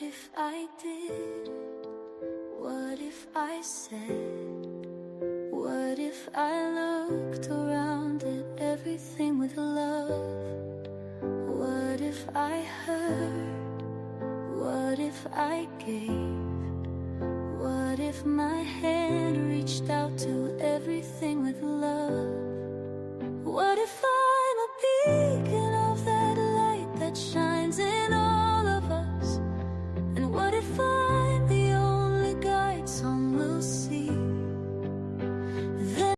if I did? What if I said? What if I looked around at everything with love? What if I heard? What if I gave? What if my hand reached out to everything with love? What if I'm a beacon of that light that shines in all of us? And what if I'm the only guide some will see? Then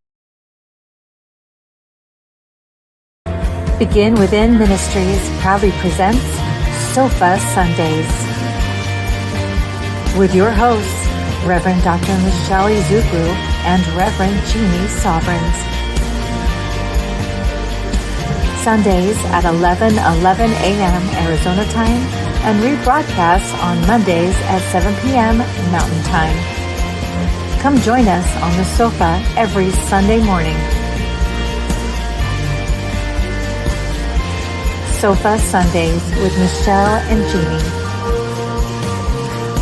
Begin Within Ministries proudly presents Sofa Sundays with your hosts, Reverend Dr. Michelle Izuku and Reverend Jeannie Sovereigns. Sundays at 11:11 a.m. Arizona time and rebroadcasts on Mondays at 7 p.m. Mountain Time. Come join us on the sofa every Sunday morning. Sofa Sundays with Michelle and Jeannie.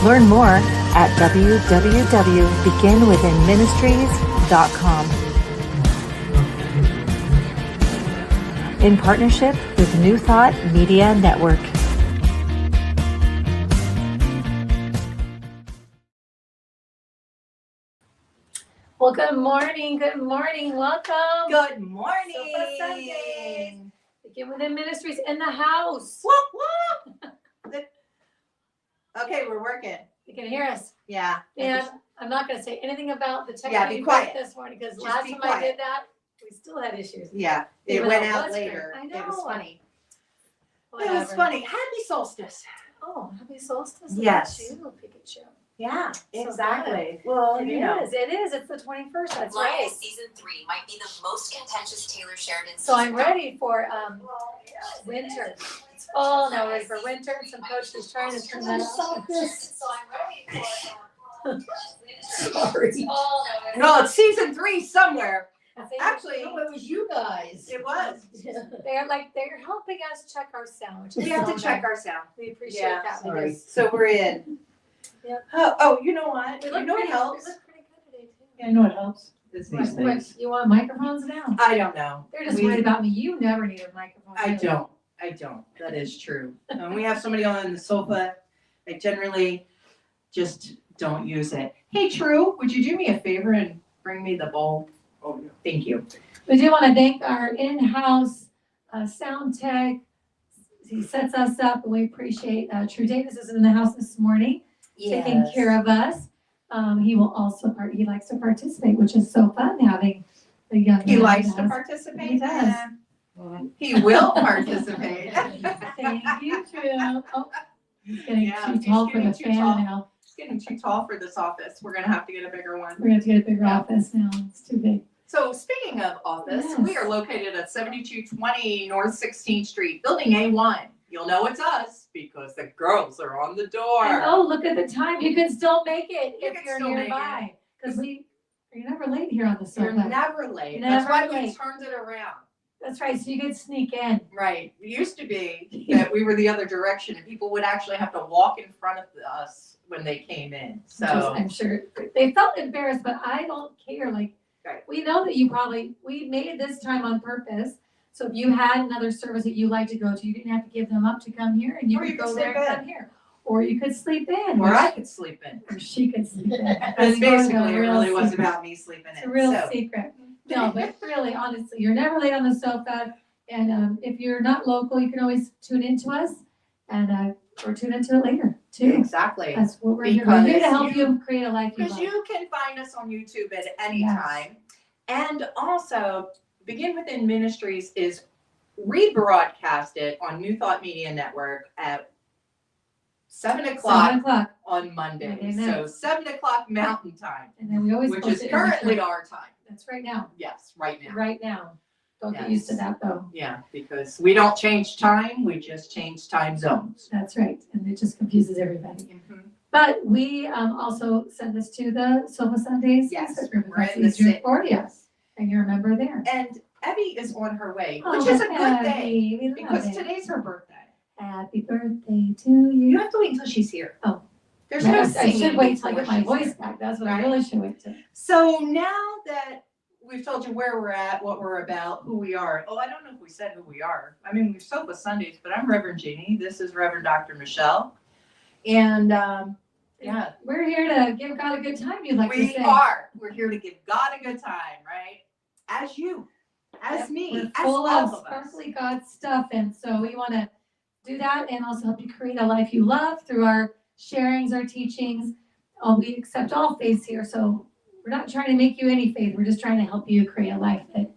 Learn more at www.beginwithinministries.com. In partnership with New Thought Media Network. Well, good morning, welcome. Good morning. Sofa Sundays. Begin Within Ministries in the house. Whoop, whoop. Okay, we're working. You can hear us. Yeah. And I'm not going to say anything about the tech Yeah, be quiet. this morning because Just last be time quiet. I did that, we still had issues. Yeah, it Even went though it out was later. great. I It was know. funny. Whatever. It was funny. Happy solstice. Oh, happy solstice. Look Yes. at you, Pikachu. Yeah, So exactly. Well, It is. It's the 21st. That's Lion right. Season 3 might be the most contentious Taylor Sheridan So I'm season. ready for winter. It's fall now, ready for winter. Some coach is trying to turn that off. So I'm ready for Sorry. No, it's season 3 somewhere. Actually, No, it was you guys. it was. They're helping us check our sound. which is We have so to check nice. our sound. We appreciate Yeah, that. sorry. because So we're in. Yep. Oh, you know what? We You look know what pretty, helps? We look pretty good today too. Yeah, I know it helps. It's These these What, things. you want microphones now? I don't know. They're just worried about me. You never need a microphone. I really. don't. That is true. When we have somebody on the sofa, I generally just don't use it. Hey, True, would you do me a favor and bring me the bowl? Oh, yeah. Thank you. We do want to thank our in-house sound tech. He sets us up, and we appreciate True Davis is in the house this morning, taking care of us. He will also he likes to participate, which is so fun having the young. He man likes with to us. participate? He does. Yeah. He will participate. Thank you, True. Oh, he's getting Yeah, too he's tall for getting the too fan tall. now. It's getting too tall for this office. We're gonna have to get a bigger one. We're going to get a bigger office now. It's too big. So speaking of office, Yes. we are located at 7220 North 16th Street, Building A1. You'll know it's us because the girls are on the door. And oh, look at the time. You can still make it You if can you're still make nearby. Because you're never late here on the You're sofa. never late. You're That's never why we late. turned it around. That's right. So you can sneak in. Right. It used to be that we were the other direction and people would actually have to walk in front of us when they came in. Which is, So I'm sure they felt embarrassed, but I don't care. Like, Right. we know that we made this time on purpose. So if you had another service that you like to go to, you didn't have to give them up to come here, and you Or could you go could there sleep and come here. Or you could sleep in. or I could sleep in. Or she could sleep in. Because That's more of a basically it real really was secret. about me sleeping It's a in. real So secret. No, but really, honestly, you're never late on the sofa. And if you're not local, you can always tune into us and or tune into it later too. exactly. That's what we're here. We're here to Because help you create a life you Because love. you can find us on YouTube at any Yes. time. And also, Begin Within Ministries is rebroadcasted on New Thought Media Network at 7 o'clock 7 o'clock. on Monday. Monday So nights. 7 o'clock Mountain Time, And then we always which post is it in the currently church. our time. That's right now. Yes, right now. Right now. Don't get used to Yes. that though. Yeah, because we don't change time, we just change time zones. That's right. And it just confuses everybody. But we also send this to the Sofa Sundays. Yes, Facebook group. If we're that's in the easier same. for you. Yes. And you're a member there. And Evie is on her way, Oh, which is a good Abby, thing we love because it. today's her birthday. Happy birthday to You you. have to wait until she's here. Oh. There's no I singing should wait till I before get my she's voice here. back. That's what I Right. really should wait till. So now that we've told you where we're at, what we're about, who we are. Oh, I don't know if we said who we are. I mean, we're Sofa Sundays, but I'm Reverend Jeannie. This is Reverend Dr. Michelle. And yeah, We're here to give God a good time, you'd like to we say. are. We're here to give God a good time, right? As you, as Yep, me, we're as full all of of us. sparkly God stuff, and so we want to do that and also help you create a life you love through our sharings, our teachings. We accept all faiths here, so we're not trying to make you any faith. We're just trying to help you create a life that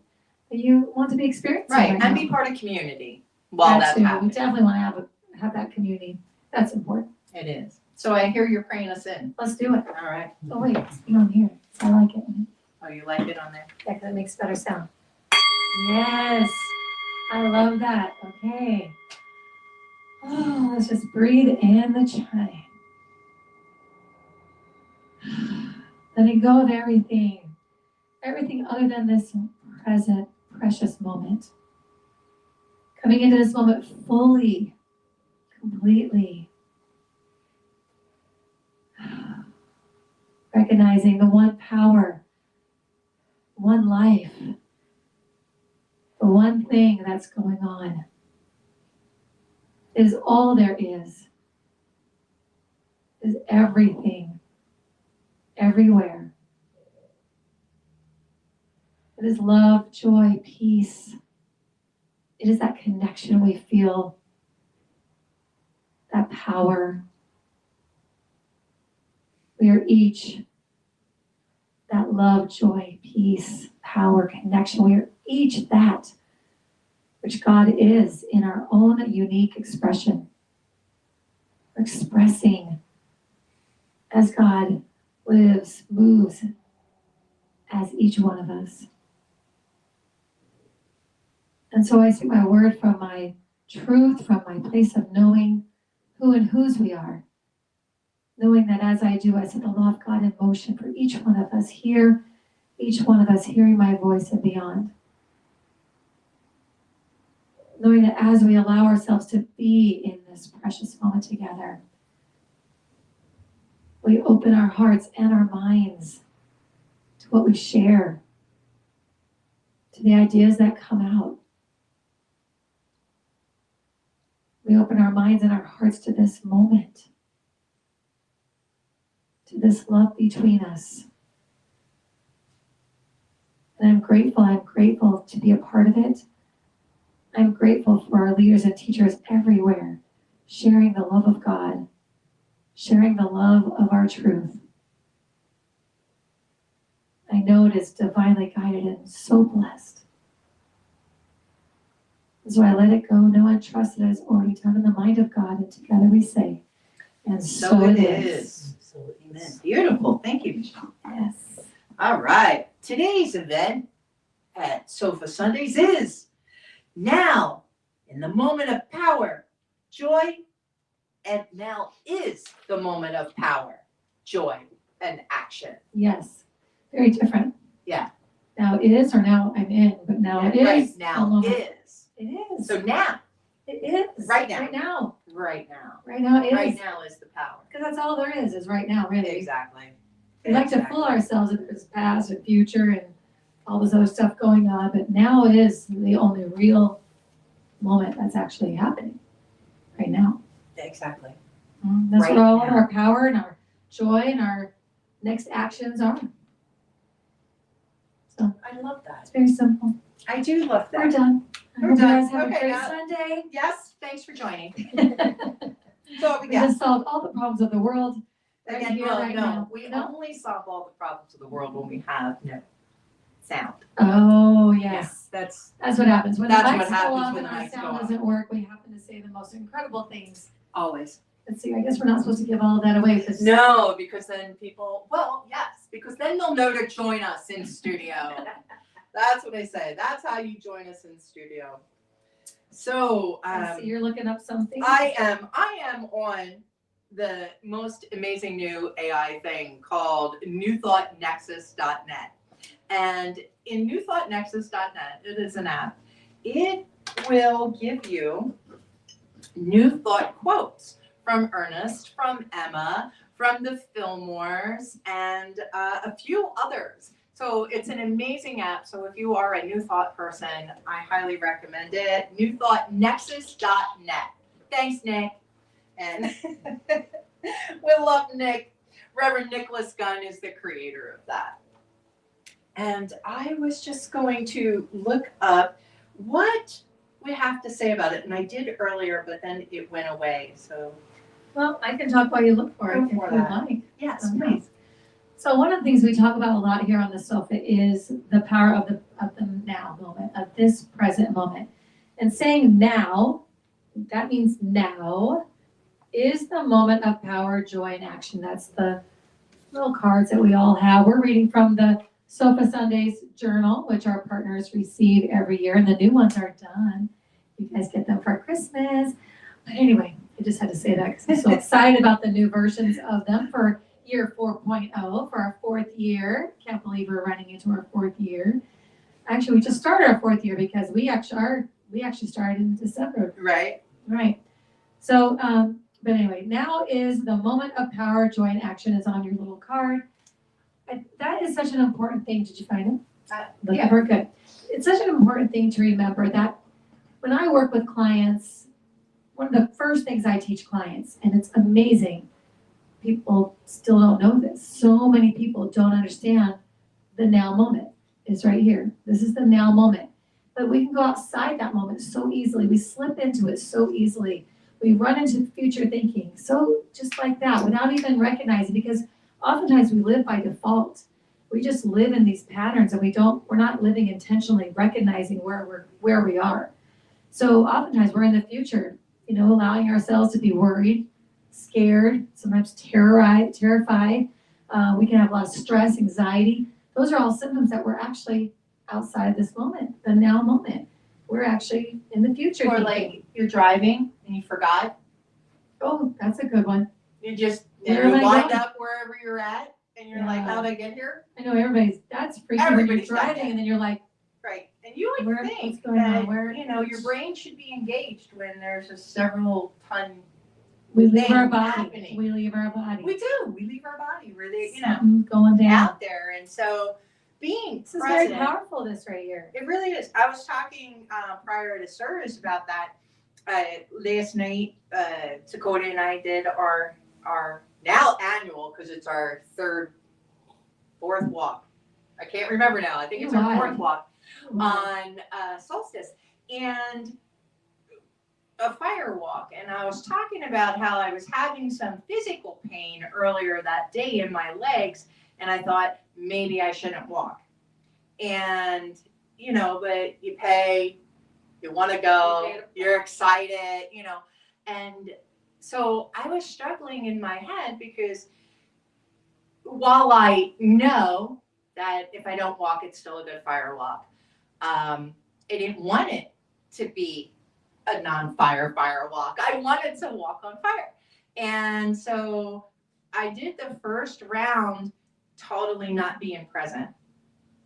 you want to be experiencing. Right, and now. be part of community while that's too. We happening. definitely want to have that community. That's important. It is. So I hear you're praying us in. Let's do it. All right. Oh wait, it's on here. I like it. Oh, you like it on there? Yeah, 'cause it makes better sound. Yes, I love that. Okay. Oh, let's just breathe in the chime. Letting go of everything other than this present, precious moment. Coming into this moment fully, completely. Recognizing the one power, one life, the one thing that's going on. It is all there is. It is everything, everywhere. It is love, joy, peace. It is that connection we feel, that power. We are each that love, joy, peace, power, connection. We are each that which God is in our own unique expression. We're expressing as God lives, moves, as each one of us. And so I speak my word from my truth, from my place of knowing who and whose we are. Knowing that as I do, I set the law of God in motion for each one of us here, each one of us hearing my voice and beyond. Knowing that as we allow ourselves to be in this precious moment together, we open our hearts and our minds to what we share, to the ideas that come out. We open our minds and our hearts to this moment, to this love between us. And I'm grateful to be a part of it. I'm grateful for our leaders and teachers everywhere, sharing the love of God, sharing the love of our truth. I know it is divinely guided and so blessed. So I let it go, know and trust that it is already done in the mind of God, and together we say, and so it is. So amen. Beautiful. Thank you, Michelle. Yes. All right. Today's event at Sofa Sundays is now in the moment of power, joy, and now is the moment of power, joy, and action. Yes. Very different. Yeah. Now it is, or now I'm in, but now it is. Right now the moment. is. It is. So now, It is. Right now. Right now. right now, Right now it is. right now is the power. Because that's all there is right now, really. Exactly. We like to fool ourselves that there's past and future and all this other stuff going on, but now is the only real moment that's actually happening right now. Exactly. That's Right where all now. of our power and our joy and our next actions are. So I love that. it's very simple. I do love We're that. done. I We're hope done. you guys have Okay, a great now- Sunday. Yes, thanks for joining. we So what we got? just solved all the problems of the world. Right Again, here, well, right no, now. we No? only solve all the problems of the world when we have no sound. Oh, yes. That's That's what happens. When That's the what mics go happens off when and the our mics go sound off. doesn't work, we happen to say the most incredible things. always. Let's see, I guess we're not supposed to give all of that away because No, because then people, well, yes, because then they'll know to join us in studio. That's what I say. That's how you join us in studio. So, I see you're looking up something. I am on the most amazing new AI thing called newthoughtnexus.net. And in newthoughtnexus.net, it is an app. It will give you new thought quotes from Ernest, from Emma, from the Fillmores, and a few others. So it's an amazing app. So if you are a New Thought person, I highly recommend it. NewThoughtNexus.net. Thanks, Nick. And we love Nick. Reverend Nicholas Gunn is the creator of that. And I was just going to look up what we have to say about it. And I did earlier, but then it went away. So, Well, I can talk while you look for it Go if for you'd that. like. yes, Okay. please. So one of the things we talk about a lot here on the sofa is the power of the now moment, of this present moment. And saying now, that means now is the moment of power, joy, and action. That's the little cards that we all have. We're reading from the Sofa Sundays journal, which our partners receive every year, and the new ones are done. You guys get them for Christmas. But anyway, I just had to say that because I'm so excited about the new versions of them for year 4.0 for our fourth year. Can't believe we're running into our fourth year. Actually, we just started our fourth year because we actually started in December. Right? Right. So, but anyway, now is the moment of power, joy, and action is on your little card. And that is such an important thing. Did you find it? Looking yeah. for it? Good. It's such an important thing to remember that when I work with clients, one of the first things I teach clients, and it's amazing, people still don't know this. So many people don't understand the now moment is right here. This is the now moment. But we can go outside that moment so easily. We slip into it so easily. We run into future thinking so just like that without even recognizing, because oftentimes we live by default. We just live in these patterns and we're not living intentionally recognizing where we are. So oftentimes we're in the future, allowing ourselves to be worried, scared, sometimes terrified. We can have a lot of stress, anxiety. Those are all symptoms that we're actually outside of this moment, the now moment. We're actually in the future. Or thinking. like you're driving and you forgot. Oh, that's a good one. You just Where am I wind going? up wherever you're at, and you're like, Yeah. "How'd I get here?" I know that's freaky when you're Everybody's done driving that. and then you're like, Right. And you would What's think going on? that Where- your brain should be engaged when there's a several ton. we leave our thing body. happening. We leave our body. We do. We leave our body where they, Something's going down. out there, and so being This is very present. powerful, this right here. It really is. I was talking prior to service about that last night. Dakota and I did our now annual, because it's our fourth walk. I can't remember now. I think it's our fourth walk on solstice and a fire walk. And I was talking about how I was having some physical pain earlier that day in my legs, and I thought maybe I shouldn't walk. And but you pay, you want to go, you're excited, and so I was struggling in my head because while I know that if I don't walk, it's still a good fire walk, I didn't want it to be a non-fire walk. I wanted to walk on fire. And so I did the first round totally not being present.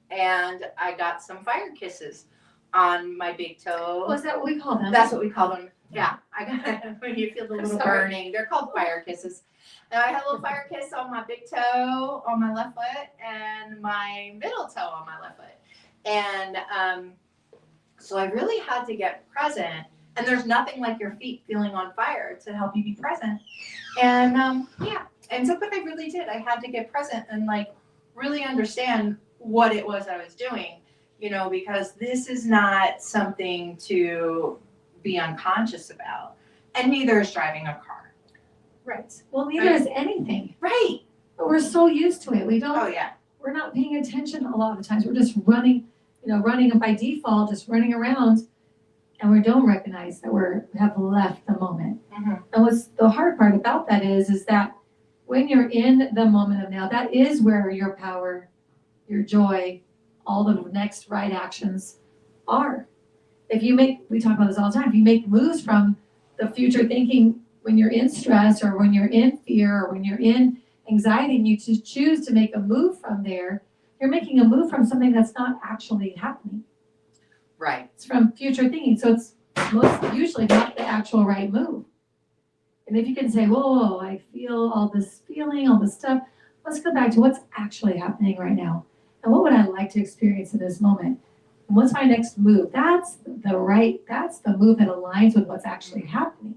And I got some fire kisses on my big toe. Oh, is that what we call them? That's what we call them. Yeah, I got when you feel the little burning. They're called fire kisses. And I had a little fire kiss on my big toe on my left foot and my middle toe on my left foot. And so I really had to get present. And there's nothing like your feet feeling on fire to help you be present. And and so but I really did. I had to get present and like really understand what it was I was doing, because this is not something to be unconscious about. And neither is driving a car. Right. Well, neither is anything. Right. But we're so used to it. Oh yeah. We're not paying attention a lot of the times. We're just running by default, just running around, and we don't recognize that we have left the moment. Mm-hmm. And what's the hard part about that is that when you're in the moment of now, that is where your power, your joy, all the next right actions are. We talk about this all the time, if you make moves from the future thinking when you're in stress or when you're in fear or when you're in anxiety and you choose to make a move from there, you're making a move from something that's not actually happening. Right. It's from future thinking. So it's most usually not the actual right move. And if you can say, whoa, I feel all this feeling, all this stuff, let's go back to what's actually happening right now. And what would I like to experience in this moment? And what's my next move? That's the move that aligns with what's actually happening.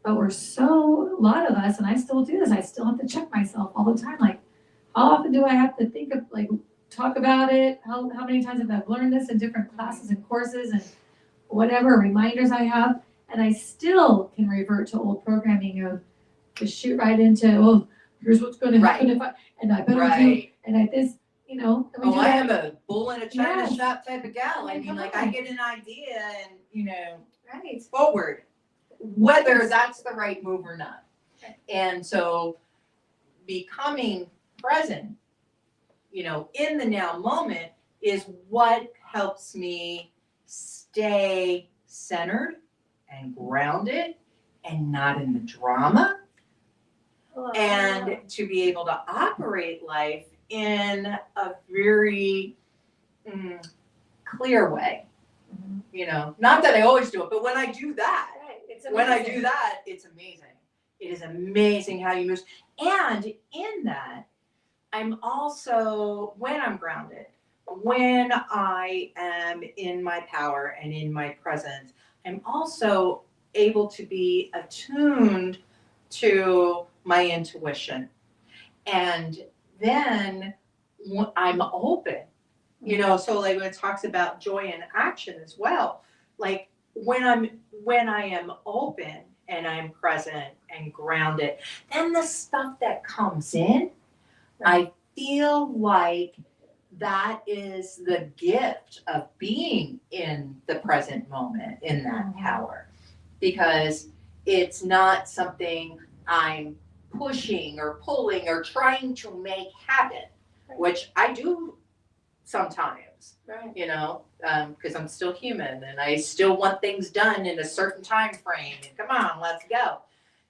But a lot of us, and I still do this, I still have to check myself all the time. Like, how often do I have to think of, like, talk about it? How many times have I learned this in different classes and courses and whatever reminders I have? And I still can revert to old programming of just shoot right into, oh, here's what's going to happen if I better do, and I this, and we do I that. am a bull in a china Yes. shop type of gal. I mean, Come like, on. I get an idea and, Right. forward, whether that's the right move or not. And so becoming present, in the now moment is what helps me stay centered and grounded and not in the drama, and to be able to operate life in a very clear way. Not that I always do it, but when I do that, it's amazing. It is amazing how you move. And in that, I'm also, when I'm grounded, when I am in my power and in my presence, I'm also able to be attuned to my intuition. And then I'm open, so like when it talks about joy and action as well, like when I am open and I'm present and grounded, then the stuff that comes in, I feel like that is the gift of being in the present moment, in that power, because it's not something I'm pushing or pulling or trying to make happen, which I do sometimes, because I'm still human and I still want things done in a certain time frame and come on, let's go.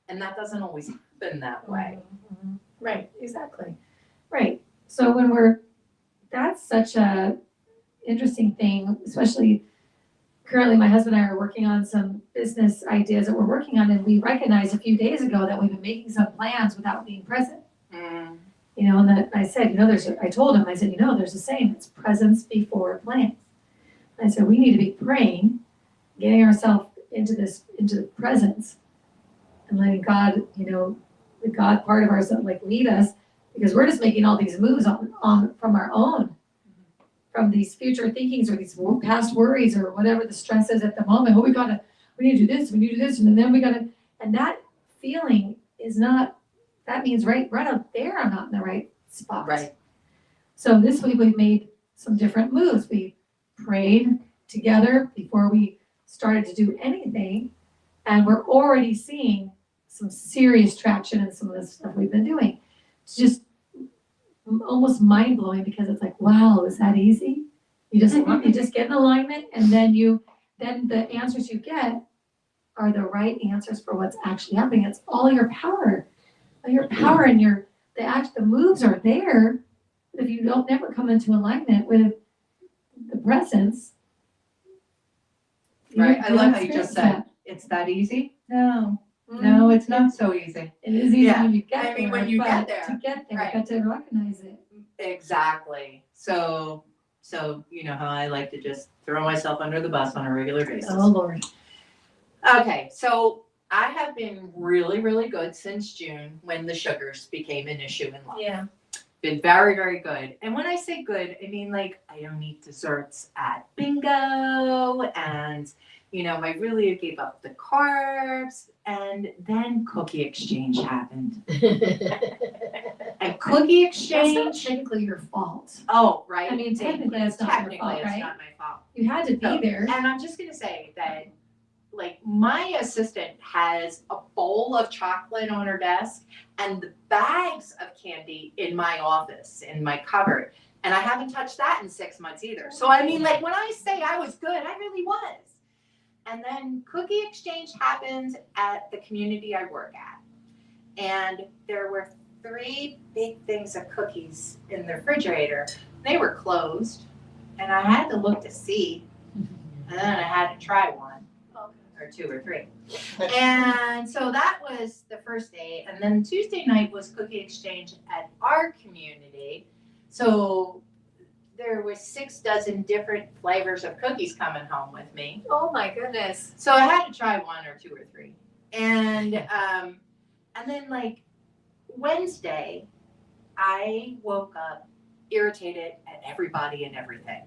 And that doesn't always happen that way. Right, exactly. Right. So that's such a interesting thing, especially currently my husband and I are working on some business ideas that we're working on, and we recognized a few days ago that we've been making some plans without being present. And that I said, I told him, I said, there's a saying, it's presence before plans. I said, we need to be praying, getting ourselves into the presence and letting God, the God part of ourselves, like, lead us, because we're just making all these moves on from our own, from these future thinkings or these past worries or whatever the stress is at the moment. Oh, we need to do this, and then and that feeling is not, that means right out there, I'm not in the right spot. Right. So this week we've made some different moves. We prayed together before we started to do anything, and we're already seeing some serious traction in some of the stuff we've been doing. It's just almost mind-blowing, because it's like, wow, is that easy? You just get in alignment, and then the answers you get are the right answers for what's actually happening. It's all your power. And the moves are there. But if you don't never come into alignment with the presence, Right. I love how you just said, it's that easy? No, it's not so easy. It is easy when you get there. I mean, when you get there. To get there, Right. you got to recognize it. Exactly. So you know how I like to just throw myself under the bus on a regular basis. Oh, Lord. Okay, so I have been really, really good since June, when the sugars became an issue in life. Yeah. Been very, very good. And when I say good, I mean, like, I don't eat desserts at bingo, and I really gave up the carbs, and then Cookie Exchange happened. And Cookie Exchange, That's not technically your fault. oh, right. I mean, technically it's not your fault, it's right? not my fault. You had to be there. And I'm just gonna say that, like, my assistant has a bowl of chocolate on her desk and the bags of candy in my office, in my cupboard. And I haven't touched that in 6 months either. So I mean, like, when I say I was good, I really was. And then Cookie Exchange happened at the community I work at. And there were 3 big things of cookies in the refrigerator. They were closed, and I had to look to see, and then I had to try one. or 2 or 3. And so that was the first day. And then Tuesday night was cookie exchange at our community. So there was 6 dozen different flavors of cookies coming home with me. Oh my goodness. So I had to try 1 or 2 or 3. And then like Wednesday, I woke up irritated at everybody and everything.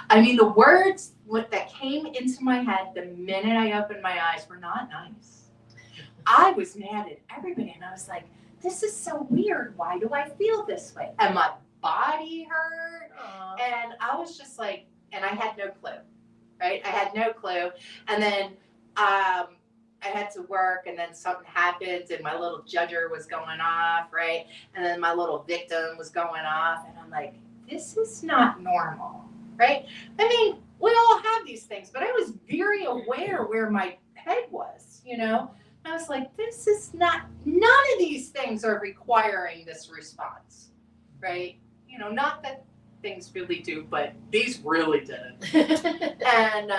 I mean, the words that came into my head the minute I opened my eyes were not nice. I was mad at everybody, and I was like, this is so weird. Why do I feel this way? And my body hurt. And I was just like, and I had no clue, right? I had no clue. And then I had to work, and then something happened, and my little judger was going off, right? And then my little victim was going off, and I'm like, this is not normal, right? I mean, we all have these things, but I was very aware where my head was, you know? I was like, this is not, none of these things are requiring this response, right? You know, not that things really do, but these really didn't. And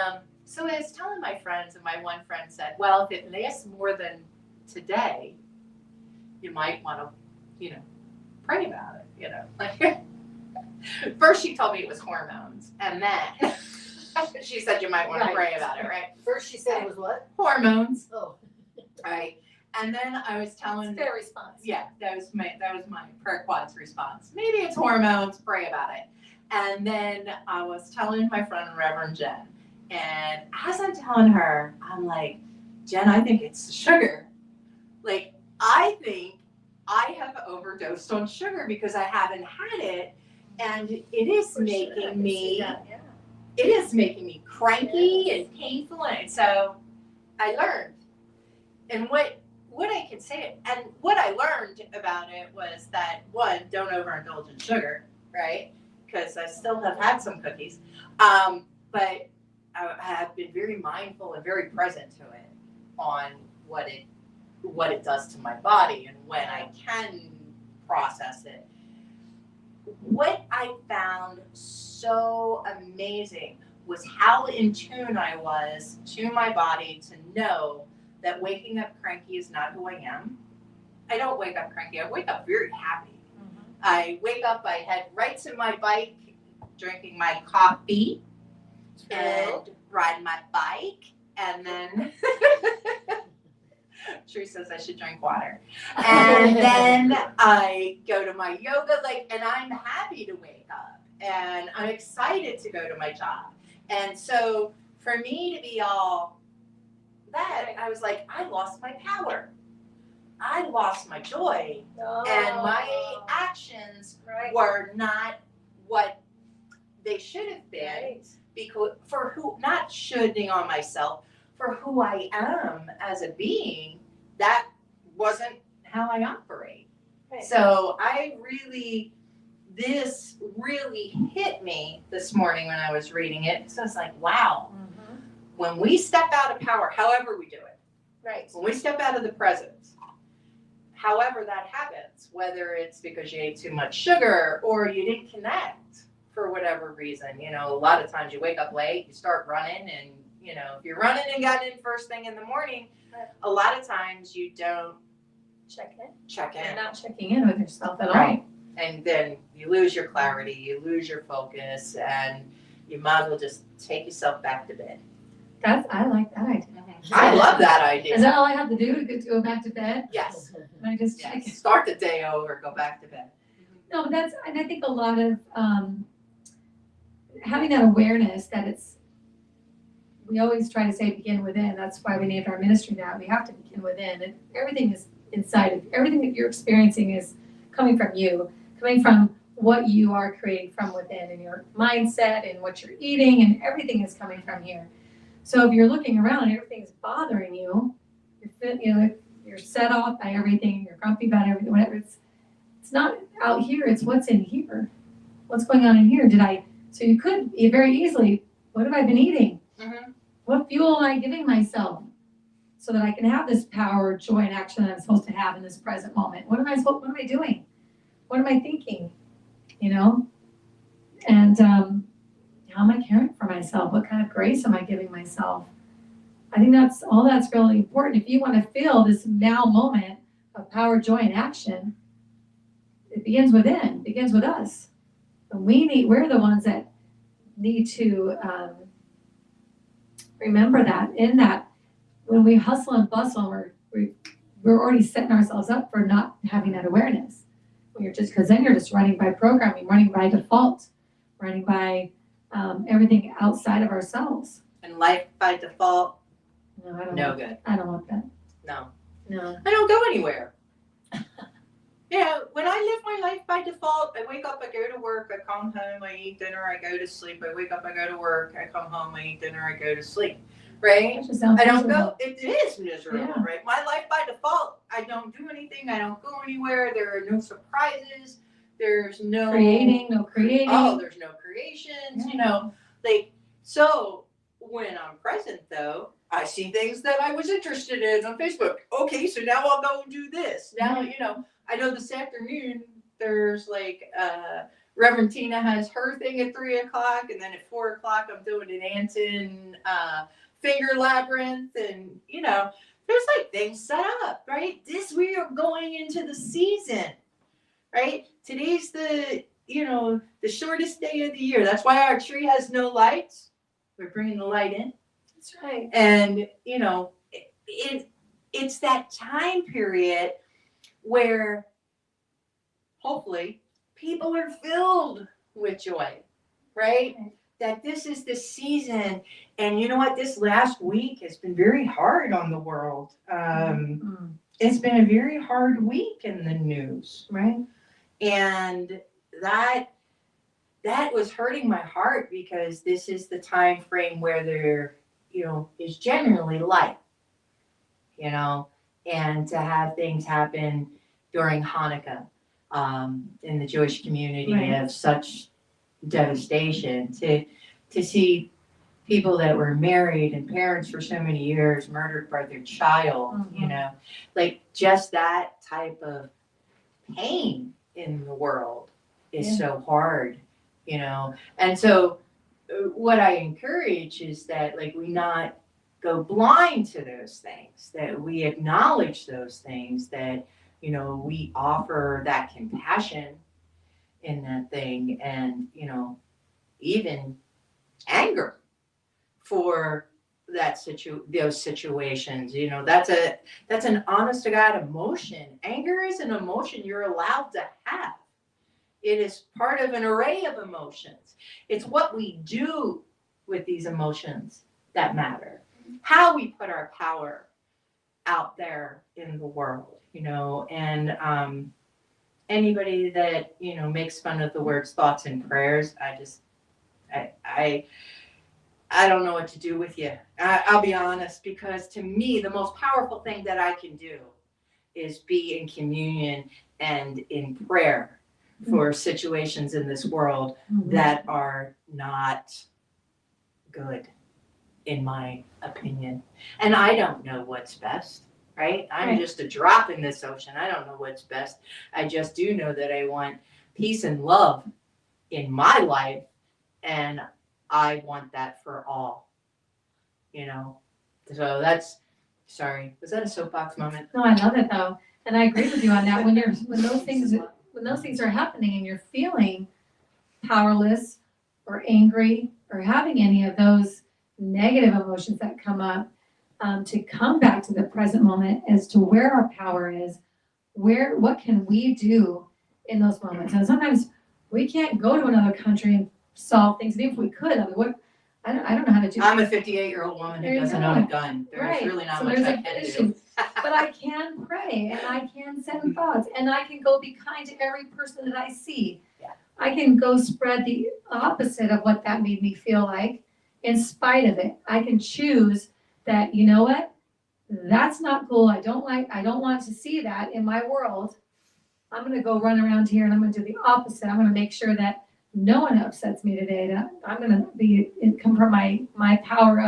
so I was telling my friends, and my one friend said, well, if it lasts more than today, you might want to, you know, pray about it, you know. Like, first she told me it was hormones, and then she said you might want to pray about it, right? First she said it was what? Hormones, Oh. right? And then I was telling, It's fair response. yeah, that was my prayer quad's response. Maybe it's hormones, pray about it. And then I was telling my friend Reverend Jen, and as I'm telling her, I'm like, Jen, I think it's sugar. Like, I think I have overdosed on sugar because I haven't had it, and it is making me, it is making me cranky and painful, and so I learned. And what I could say, and what I learned about it was that, 1, don't overindulge in sugar, right? Because I still have had some cookies, but I have been very mindful and very present to it on what it does to my body and when I can process it. What I found so amazing was how in tune I was to my body to know that waking up cranky is not who I am. I don't wake up cranky. I wake up very happy. Mm-hmm. I wake up, I head right to my bike, drinking my coffee and riding my bike, and then Tree says I should drink water. And then I go to my yoga, and I'm happy to wake up, and I'm excited to go to my job. And so for me to be all that, I was like, I lost my power. I lost my joy. And my actions were not what they should have been, because not shoulding on myself, for who I am as a being, that wasn't how I operate. Right. So this really hit me this morning when I was reading it. So I was like, wow, when we step out of power, however we do it, right? When we step out of the presence, however that happens, whether it's because you ate too much sugar or you didn't connect for whatever reason, you know, a lot of times you wake up late, you start running, and, you know, if you're running and got in first thing in the morning, a lot of times you don't check in. You're not checking in with yourself at all. And then you lose your clarity, you lose your focus, and you might as well just take yourself back to bed. I like that idea. I love that idea. Is that all I have to do to go back to bed? Yes. And I just check it. Start the day over, go back to bed. No, but and I think a lot of having that awareness that we always try to say begin within. That's why we named our ministry that. We have to begin within, and everything is inside of you. Everything that you're experiencing is coming from you, coming from what you are creating from within, and your mindset and what you're eating, and everything is coming from here. So if you're looking around and everything's bothering you, you're set off by everything, you're grumpy about everything, whatever, it's not out here, it's what's in here. What's going on in here? So you could very easily, what have I been eating? Mm-hmm. What fuel am I giving myself so that I can have this power, joy, and action that I'm supposed to have in this present moment? What am I doing? What am I thinking? You know? And how am I caring for myself? What kind of grace am I giving myself? I think that's really important. If you want to feel this now moment of power, joy, and action, it begins within, begins with us. And we're the ones that need to remember that. In that, when we hustle and bustle, we're already setting ourselves up for not having that awareness. Because then you're just running by programming, running by default, running by everything outside of ourselves. And life by default, No, I don't no want, good. I don't want that. No. No. I don't go anywhere. Yeah, when I live my life by default, I wake up, I go to work, I come home, I eat dinner, I go to sleep. I wake up, I go to work, I come home, I eat dinner, I go to sleep. Right? That just sounds I don't miserable. go, it is miserable, Yeah. right? My life by default, I don't do anything, I don't go anywhere, there are no surprises, there's no creating. Oh, there's no creations, like, so when I'm present though, I see things that I was interested in on Facebook. Okay, so now I'll go and do this. Now, I know this afternoon there's like Reverend Tina has her thing at 3:00, and then at 4:00 I'm doing an Anton finger labyrinth, and there's like things set up, right? We are going into the season, right? Today's the shortest day of the year. That's why our tree has no lights. We're bringing the light in. That's right. And it's that time period where hopefully people are filled with joy, right? That this is the season. And you know what? This last week has been very hard on the world. It's been a very hard week in the news, right? And that was hurting my heart, because this is the time frame where there is generally light, and to have things happen during Hanukkah in the Jewish community of such devastation, to see people that were married and parents for so many years murdered by their child, like just that type of pain in the world is so hard, and so what I encourage is that we not go blind to those things, that we acknowledge those things, that we offer that compassion in that thing, and even anger for those situations. That's an honest to God emotion. Anger is an emotion you're allowed to have. It is part of an array of emotions. It's what we do with these emotions that matter. How we put our power out there in the world, and anybody that, makes fun of the words thoughts and prayers, I don't know what to do with you. I'll be honest, because to me, the most powerful thing that I can do is be in communion and in prayer for situations in this world that are not good, in my opinion. And I don't know what's best, right? I'm just a drop in this ocean. I don't know what's best. I just do know that I want peace and love in my life, and I want that for all, So that's, sorry, was that a soapbox moment? No, I love it though. And I agree with you on that. When those things are happening and you're feeling powerless or angry or having any of those negative emotions that come up, to come back to the present moment as to where our power is, what can we do in those moments. And sometimes we can't go to another country and solve things. And even if we could, I don't know how to do. I'm a 58-year-old woman who doesn't own a gun. There's really not much I can do. But I can pray, and I can send thoughts, and I can go be kind to every person that I see. Yeah. I can go spread the opposite of what that made me feel like, in spite of it. I can choose that, you know what? That's not cool. I don't want to see that in my world. I'm going to go run around here and I'm going to do the opposite. I'm going to make sure that no one upsets me today. That I'm going to come from my power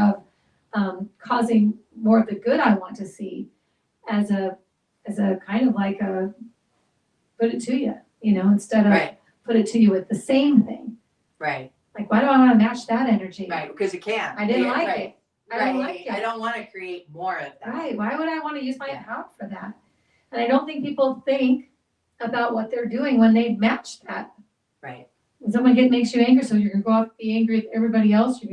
of causing more of the good I want to see, as a kind of like a put it to you, instead of put it to you with the same thing. Right. Like, why do I want to match that energy? Right, because it can. I didn't like it. I don't like it. I don't want to create more of that. Right, why would I want to use my Yeah. power for that? And I don't think people think about what they're doing when they match that. Right. When someone makes you angry, so you're gonna go off and be angry at everybody else,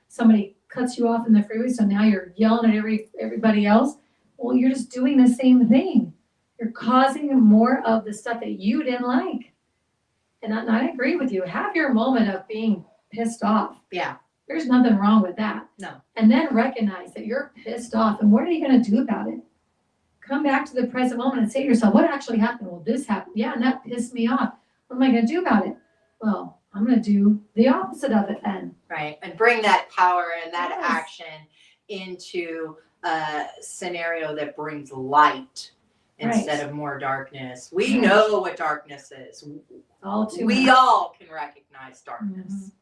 somebody cuts you off in the freeway, so now you're yelling at everybody else. Well, you're just doing the same thing. You're causing more of the stuff that you didn't like. And I agree with you. Have your moment of being pissed off. Yeah. There's nothing wrong with that. No. And then recognize that you're pissed off, and what are you gonna do about it? Come back to the present moment and say to yourself, what actually happened? Well, this happened. Yeah, and that pissed me off. What am I gonna do about it? Well, I'm gonna do the opposite of it then. Right. And bring that power and that Yes. action into a scenario that brings light instead of more darkness. We Right. know what darkness is. All too We much. all can recognize darkness,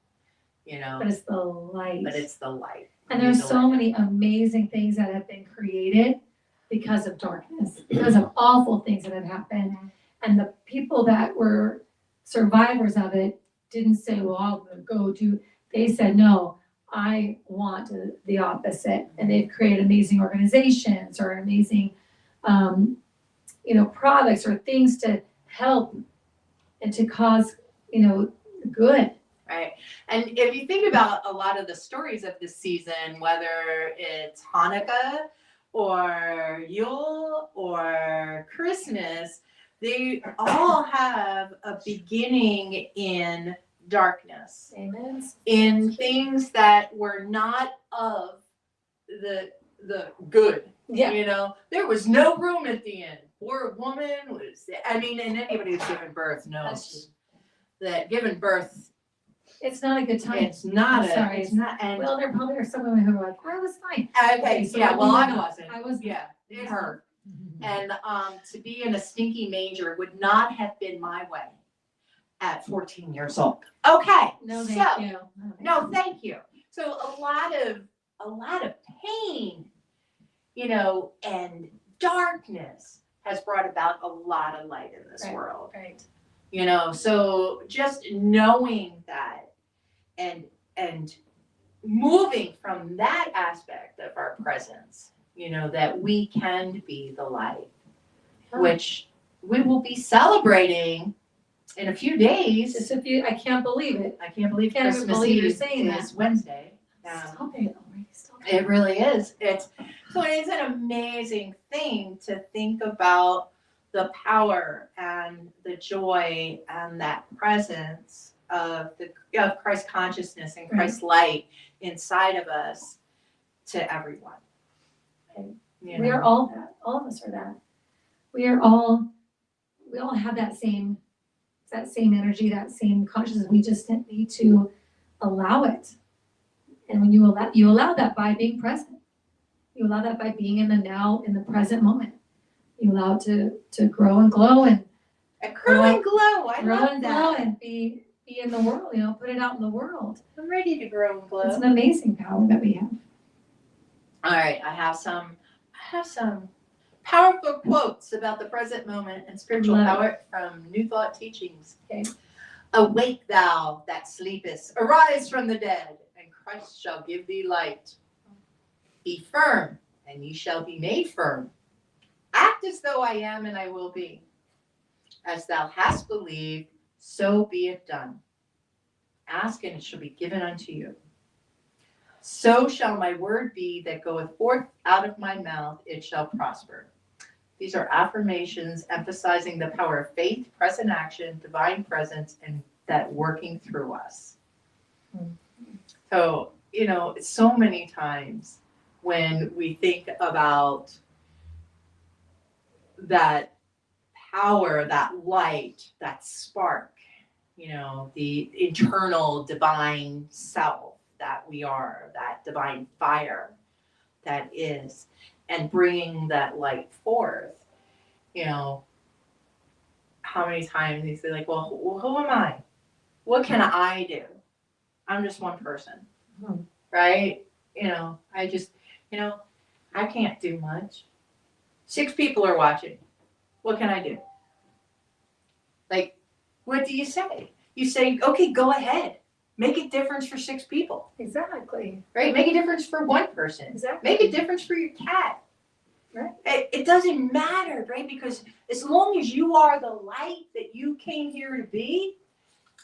you know, But it's the light. but it's the light. And We there's need to so let many amazing things that have been created because of darkness, because of awful things that have happened. And the people that were survivors of it didn't say, well, I'll go do, they said, no, I want the opposite. And they've created amazing organizations or amazing, products or things to help and to cause, good. Right. And if you think about a lot of the stories of this season, whether it's Hanukkah or Yule or Christmas, they all have a beginning in darkness, Amen. in things that were not of the good. Yeah. You know, there was no room at the end. Poor woman was, and anybody who's given birth knows that giving birth, It's not a good time. it's not I'm sorry. it's not, and Well, there probably are some women who are like, I was fine. okay, so yeah, well, I I wasn't. was. Yeah, it hurt. And to be in a stinky manger would not have been my way at 14 years old. Okay. No, so, thank you. No, thank you. So a lot of pain, and darkness has brought about a lot of light in this Right. world. Right. So just knowing that and moving from that aspect of our presence, that we can be the light, which we will be celebrating in a few days. Just if you, I can't believe it. I can't believe Can't even Christmas believe you're Eve saying is Wednesday. Stop it, Lori. Stop it. It really is. It's an amazing thing to think about the power and the joy and that presence of Christ consciousness and Christ's light inside of us to everyone. We are all that. All of us are that. We all have that same energy, that same consciousness. We just need to allow it. And when you allow that by being present. You allow that by being in the now, in the present moment. You allow it to grow and glow and grow and glow. I grow love and that. glow and be in the world, put it out in the world. I'm ready to grow and glow. It's an amazing power that we have. All right, I have some powerful quotes about the present moment and spiritual Love it. power from New Thought Teachings. Okay. Awake thou that sleepest, arise from the dead, and Christ shall give thee light. Be firm, and ye shall be made firm. Act as though I am and I will be. As thou hast believed, so be it done. Ask, and it shall be given unto you. So shall my word be that goeth forth out of my mouth, it shall prosper. These are affirmations emphasizing the power of faith, present action, divine presence, and that working through us. So, so many times when we think about that power, that light, that spark, the internal divine self that we are, that divine fire that is, and bringing that light forth, how many times you say like, well, who am I? What can I do? I'm just one person, right? I just, I can't do much. 6 people are watching. What can I do? Like, what do you say? You say, okay, go ahead. make a difference for 6 people, Exactly. right? Make a difference for one person. Exactly. Make a difference for your cat. Right. It doesn't matter, right? Because as long as you are the light that you came here to be,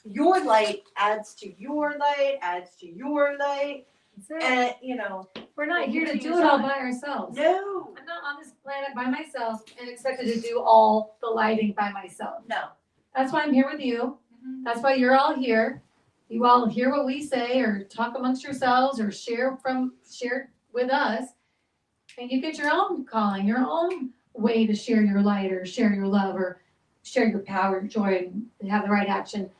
your light adds to your light, adds to your light. That's it. And, you know, We're not it here to do continues it all on. by ourselves. No, I'm not on this planet by myself and expected to do all the lighting by myself. no. That's why I'm here with you. That's why you're all here. You all hear what we say or talk amongst yourselves or share with us. And you get your own calling, your own way to share your light or share your love or share your power, joy, and have the right action.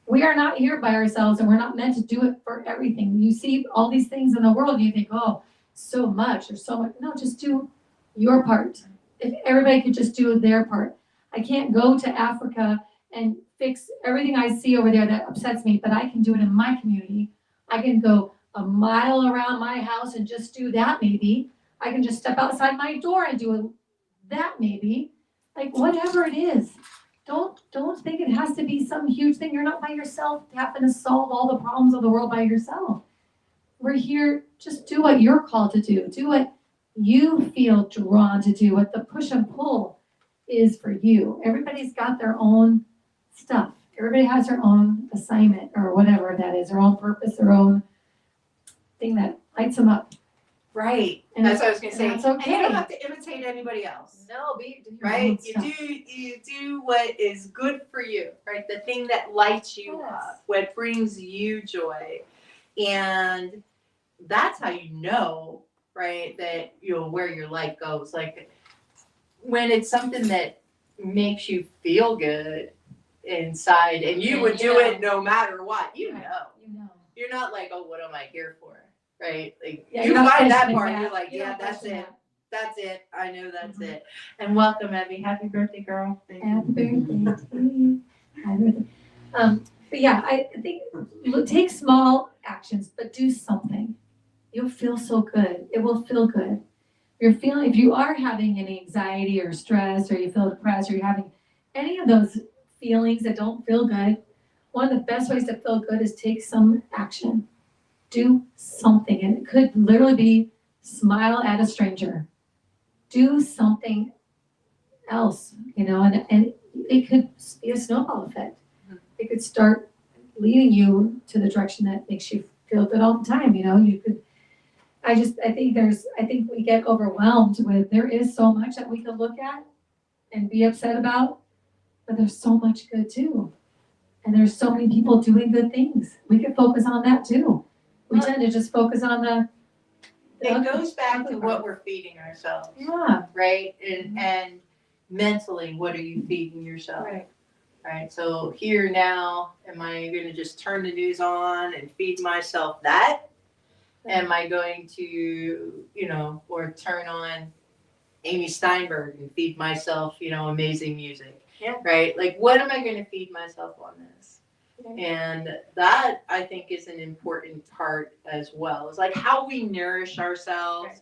We are not here by ourselves and we're not meant to do it for everything. You see all these things in the world and you think, oh, so much or so much. No, just do your part. If everybody could just do their part. I can't go to Africa and fix everything I see over there that upsets me, but I can do it in my community. I can go a mile around my house and just do that maybe. I can just step outside my door and do that maybe. Like whatever it is. Don't think it has to be some huge thing. You're not by yourself having to solve all the problems of the world by yourself. We're here, just do what you're called to do. Do what you feel drawn to do, what the push and pull is for you. Everybody's got their own stuff. Everybody has their own assignment or whatever that is, their own purpose, their own thing that lights them up. Right. And That's what I was gonna say. that's And you okay. don't have to imitate anybody else. No, be do your Right? own You stuff. do what is good for you, right? The thing that lights you Yes. up, what brings you joy. And that's how you know, right, that where your light goes. Like when it's something that makes you feel good inside and you would do it no matter what, you Right. know. You know. You're not like, oh, what am I here for? Right? Like Yeah, you you're not find that questioning part, that. you're like, You yeah, don't that's question it. that. That's it. I know that's Mhm. it. And welcome, Abby. Happy birthday, girl. Thank you. Happy birthday to you. Happy birthday. But yeah, I think take small actions, but do something. You'll feel so good. It will feel good. If you are having any anxiety or stress, or you feel depressed, or you're having any of those feelings that don't feel good, one of the best ways to feel good is take some action. Do something. And it could literally be smile at a stranger. Do something else, and it could be a snowball effect. It could start leading you to the direction that makes you feel good all the time. I think we get overwhelmed with, there is so much that we could look at and be upset about, but there's so much good too. And there's so many people doing good things. We could focus on that too. We tend to just focus on the It goes back to what we're feeding ourselves, Yeah, right? And mentally, what are you feeding yourself? right. Right. So here now, am I going to just turn the news on and feed myself that? Am I going to, or turn on Amy Steinberg and feed myself, amazing music? Yeah. Right. Like, what am I going to feed myself on this? Okay. And that, I think, is an important part as well. It's like how we nourish ourselves. Right.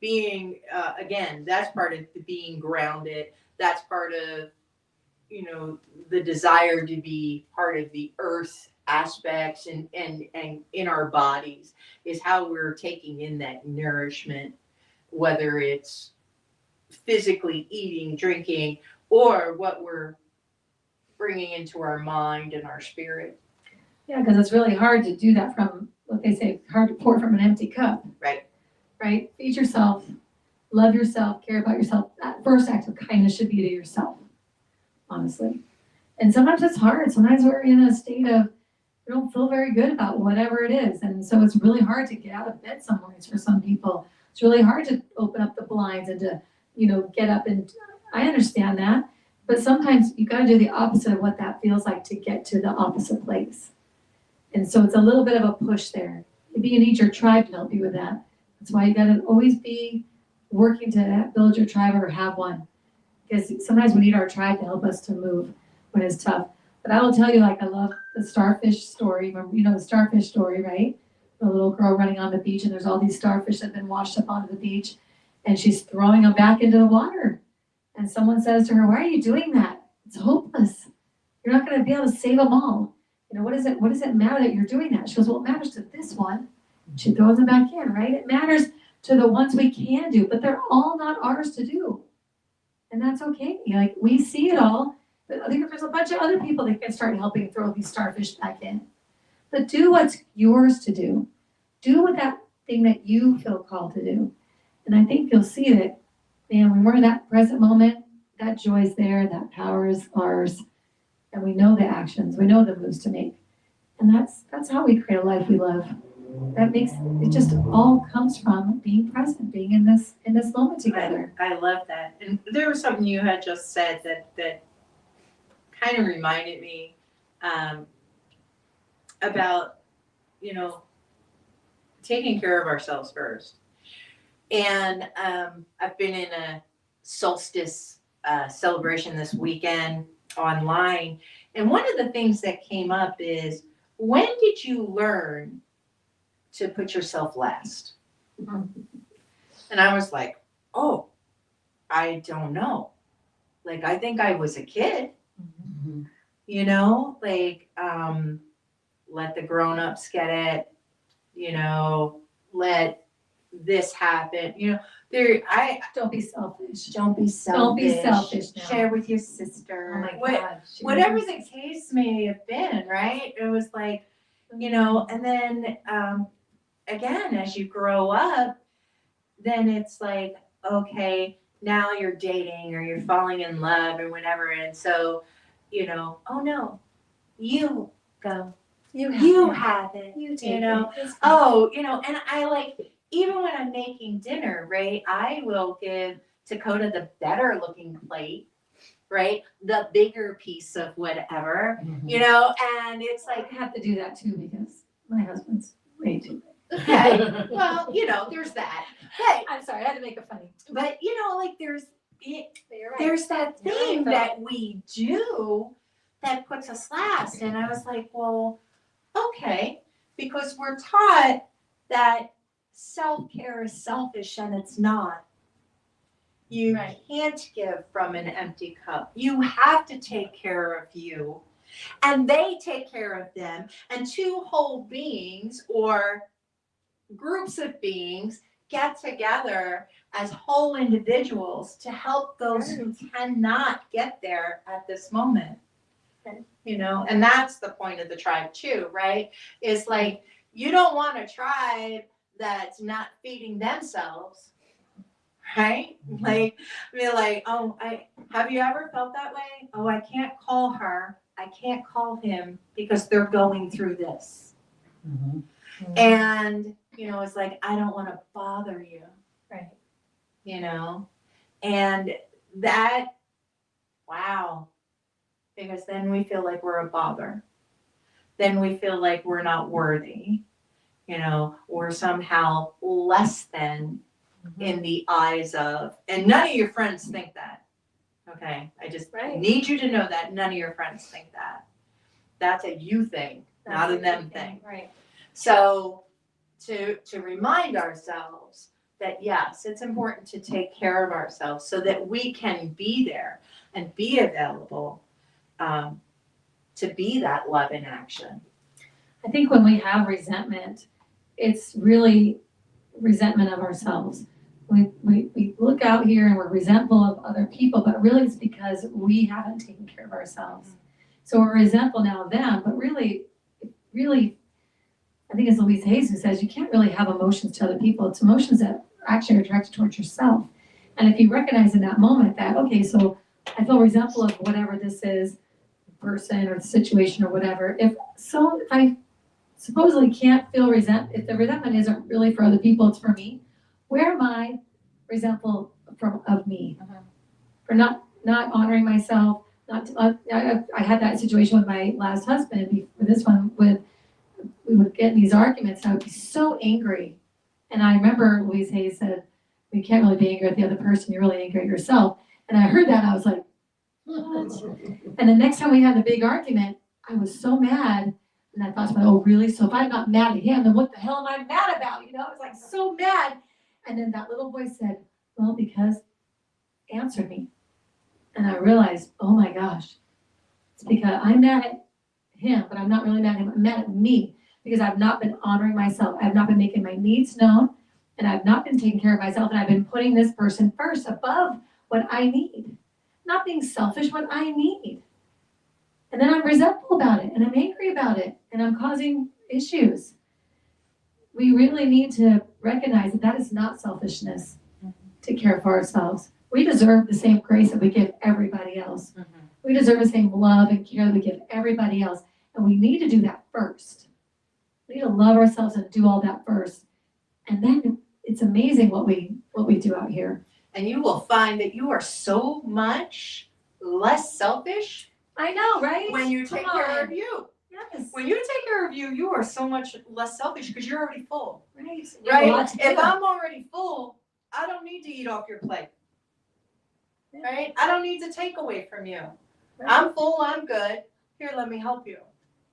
Being, again, that's part of being grounded. That's part of, the desire to be part of the earth aspects and in our bodies is how we're taking in that nourishment, whether it's physically eating, drinking, or what we're bringing into our mind and our spirit. Yeah, because it's really hard to do that from what they say, hard to pour from an empty cup. Right. Right? Feed yourself, love yourself, care about yourself. That first act of kindness should be to yourself, honestly. And sometimes it's hard. Sometimes we're in a state of, we don't feel very good about whatever it is. And so it's really hard to get out of bed some mornings for some people. It's really hard to open up the blinds and to, get up, and I understand that. But sometimes you got to do the opposite of what that feels like to get to the opposite place. And so it's a little bit of a push there. Maybe you need your tribe to help you with that. That's why you got to always be working to build your tribe or have one. Because sometimes we need our tribe to help us to move when it's tough. But I will tell you, I love the starfish story. Remember, the starfish story, right? The little girl running on the beach, and there's all these starfish that have been washed up onto the beach, and she's throwing them back into the water. And someone says to her, "Why are you doing that? It's hopeless. You're not going to be able to save them all." you know, what does it matter that you're doing that? She goes, well, it matters to this one. She throws them back in, right? It matters to the ones we can do, but they're all not ours to do. And that's okay. Like, we see it all, but I think there's a bunch of other people that can start helping throw these starfish back in. But do what's yours to do. Do what that thing that you feel called to do. And I think you'll see that, man, when we're in that present moment, that joy's there, that power is ours, and we know the actions, we know the moves to make. And that's how we create a life we love. That makes it just all comes from being present, being in this moment together. I love that. And there was something you had just said that kind of reminded me about, you know, taking care of ourselves first. And I've been in a solstice celebration this weekend online. And one of the things that came up is, when did you learn to put yourself last? And I was like, oh, I don't know. Like, I think I was a kid, you know, like, let the grown-ups get it, you know, let this happen, you know, Don't be selfish. don't be selfish. Don't be selfish now. Share with your sister. Oh my God. Whatever the case may have been, right? It was like, you know, and then again, as you grow up, then it's like, okay, now you're dating or you're falling in love or whatever. And so, you know, oh no, you go. You have it. You know, oh, you know, and I like, even when I'm making dinner, right, I will give Dakota the better looking plate, right? The bigger piece of whatever, you know, and it's I like, have to do that too, because my husband's way too big. okay, well, you know, there's that. But, I'm sorry, I had to make it funny. but you know, like there's You're there's that You're thing right, that we do that puts us last. And I was like, well, okay, because we're taught that self-care is selfish, and it's not. You Right. can't give from an empty cup. You have to take care of you, and they take care of them. And two whole beings or groups of beings get together as whole individuals to help those who cannot get there at this moment. You know, and that's the point of the tribe too, right? Is like, you don't want a tribe that's not feeding themselves, right? Like, I mean, like, oh, have you ever felt that way? Oh, I can't call her, I can't call him because they're going through this. And, you know, it's like, I don't want to bother you. Right. You know, and that, wow, because then we feel like we're a bother. Then we feel like we're not worthy, you know, we're somehow less than in the eyes of, and none of your friends think that. Okay, I just need you to know that none of your friends think that. That's a you thing, not a them thing. Right. So to remind ourselves that yes, it's important to take care of ourselves so that we can be there and be available to be that love in action. I think when we have resentment, it's really resentment of ourselves. We look out here and we're resentful of other people, but really it's because we haven't taken care of ourselves. So we're resentful now of them, but really, I think it's Louise Hayes who says you can't really have emotions to other people. It's emotions that actually are directed towards yourself. And if you recognize in that moment that, okay, so I feel resentful of whatever this is, person or the situation or whatever, if I supposedly can't feel if the resentment isn't really for other people, it's for me, where am I resentful of me? For not honoring myself, I had that situation with my last husband, before this one, we would get in these arguments and I would be so angry. And I remember Louise Hayes said, you can't really be angry at the other person, you're really angry at yourself. And I heard that, I was like, what? And the next time we had the big argument, I was so mad. And I thought to myself, oh, really? So if I'm not mad at him, then what the hell am I mad about? You know, I was like so mad. And then that little voice said, well, because answer me. And I realized, oh my gosh, it's because I'm mad at him, but I'm not really mad at him. I'm mad at me because I've not been honoring myself. I've not been making my needs known, and I've not been taking care of myself, and I've been putting this person first above what I need. Not being selfish, what I need. And then I'm resentful about it, and I'm angry about it, and I'm causing issues. We really need to recognize that that is not selfishness to care for ourselves. We deserve the same grace that we give everybody else. We deserve the same love and care that we give everybody else. And we need to do that first. We need to love ourselves and do all that first. And then it's amazing what we do out here. And you will find that you are so much less selfish I know, right? when you take care of you. Yes. When you take care of you, you are so much less selfish because you're already full. Right. You have a lot Right? to If give. I'm already full, I don't need to eat off your plate. Right? I don't need to take away from you. Right. I'm full, I'm good. Here, let me help you.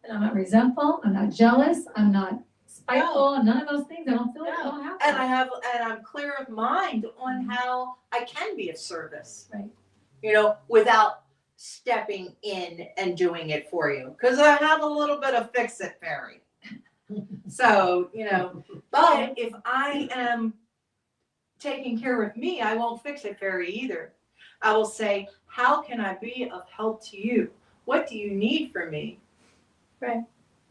And I'm not resentful. I'm not jealous. I'm not spiteful. None of those things. I don't feel like I don't have And that. I'm clear of mind on how I can be of service. Right. You know, without stepping in and doing it for you. Because I have a little bit of fix it fairy. So, you know, but if I am taking care of me, I won't fix it fairy either. I will say, how can I be of help to you? What do you need from me? Right.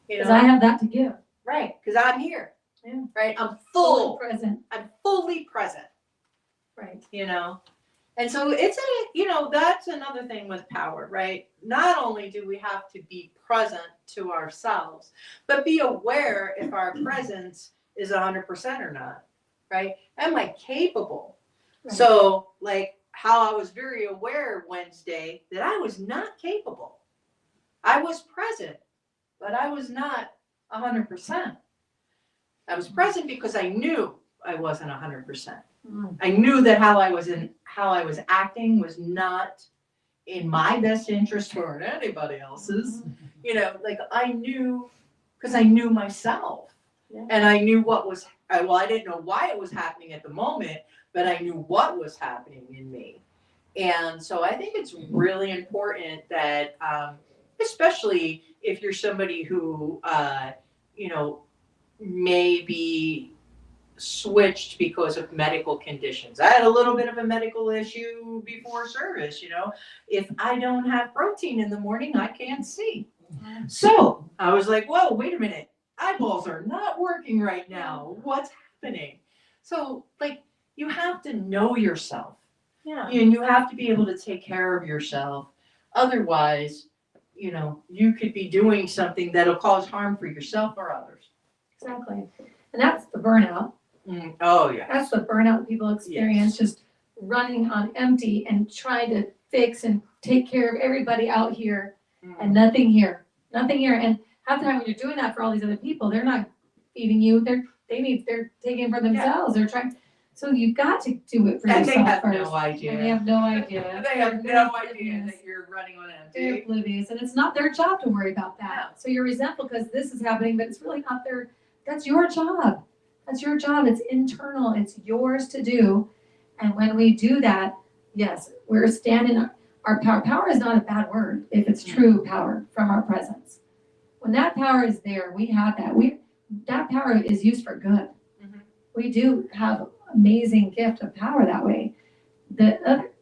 You Because know, I have that to give. right, because I'm here. Yeah. Right, I'm Fully full. present. I'm fully present. Right. You know, and so it's that's another thing with power, right? Not only do we have to be present to ourselves, but be aware if our presence is 100% or not, right? Am I capable? Right. So like how I was very aware Wednesday that I was not capable. I was present, but I was not 100%. I was present because I knew I wasn't 100%. I knew that how I was acting was not in my best interest or in anybody else's. You know, like I knew because I knew myself. Yeah. And I knew I didn't know why it was happening at the moment, but I knew what was happening in me. And so I think it's really important that, especially if you're somebody who, may be switched because of medical conditions. I had a little bit of a medical issue before service, If I don't have protein in the morning, I can't see. So I was like, whoa, wait a minute. Eyeballs are not working right now. What's happening? So, like, you have to know yourself. Yeah. And you have to be able to take care of yourself. Otherwise, you could be doing something that'll cause harm for yourself or others. Exactly. And that's the burnout. Oh, yeah. That's the burnout people experience, just running on empty and trying to fix and take care of everybody out here and nothing here. Nothing here. And half the time when you're doing that for all these other people, they're not feeding you. They're taking it for themselves. They're trying. So you've got to do it for And yourself they have first. no idea. And they have no idea. They have no idea that you're running on They're empty. oblivious, and it's not their job to worry about that. No. So you're resentful because this is happening, but it's really not their. That's your job. That's your job. It's internal. It's yours to do. And when we do that, yes, we're standing our power. Power is not a bad word if it's true power from our presence. When that power is there, we have that. That power is used for good. Mhm. We do have amazing gift of power that way.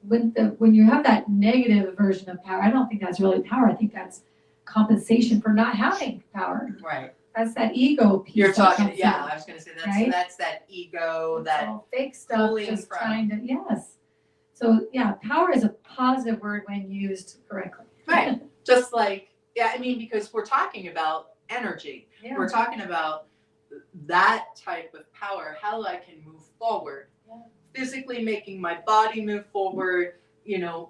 When you have that negative version of power, I don't think that's really power. I think that's compensation for not having power. Right. That's that ego piece. You're that talking, comes yeah, in. I was going to say Right? that's that ego, It's that all fake stuff, pulling just from. trying to, yes. So yeah, power is a positive word when used correctly. Right. Just like, yeah, I mean, because we're talking about energy. Yeah. We're talking about that type of power, how I can move forward. Yeah. Physically making my body move forward,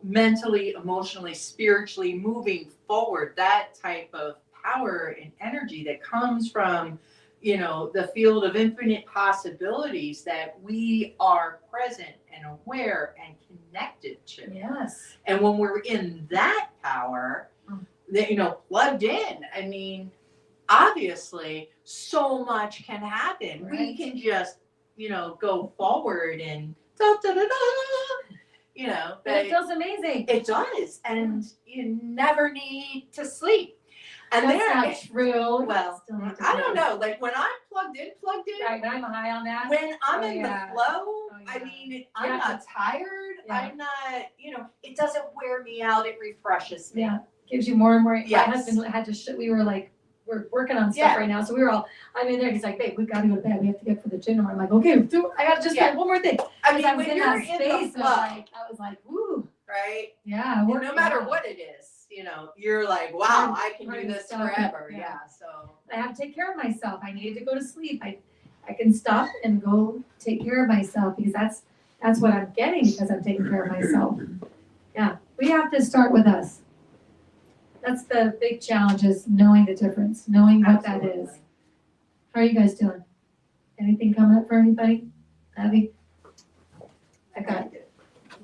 mentally, emotionally, spiritually moving forward. That type of power and energy that comes from, the field of infinite possibilities that we are present and aware and connected to. Yes. And when we're in that power, that plugged in, I mean, obviously so much can happen. Right. We can just, go forward and da da da da. But it feels amazing. It does, and you never need to sleep. And That's they're, not true. well, Still have to I do don't it. know, like when I'm plugged in, Right, and I'm high on that. when I'm Oh, in yeah. the flow, Oh, I yeah. mean, I'm Yeah. not tired, Yeah. I'm not, it doesn't wear me out, it refreshes me. Yeah, gives you more and more. Yes. My husband had to, we were like, we're working on stuff Yeah. right now, so we were all, I'm in there, he's like, babe, we've got to go to bed, we have to get for the gym. I'm like, okay, I gotta just Yeah. get one more thing. I 'Cause mean, I was when in you're that in space the of flow, like, I was like, woo, right? yeah, And we're, no matter what it is, you're like, wow, I can do this forever, yeah, so. I have to take care of myself, I needed to go to sleep, I can stop and go take care of myself, because that's what I'm getting, because I'm taking care of myself. Yeah, we have to start with us. That's the big challenge, is knowing the difference, knowing what that is. How are you guys doing? Anything coming up for anybody? Abby? I got it.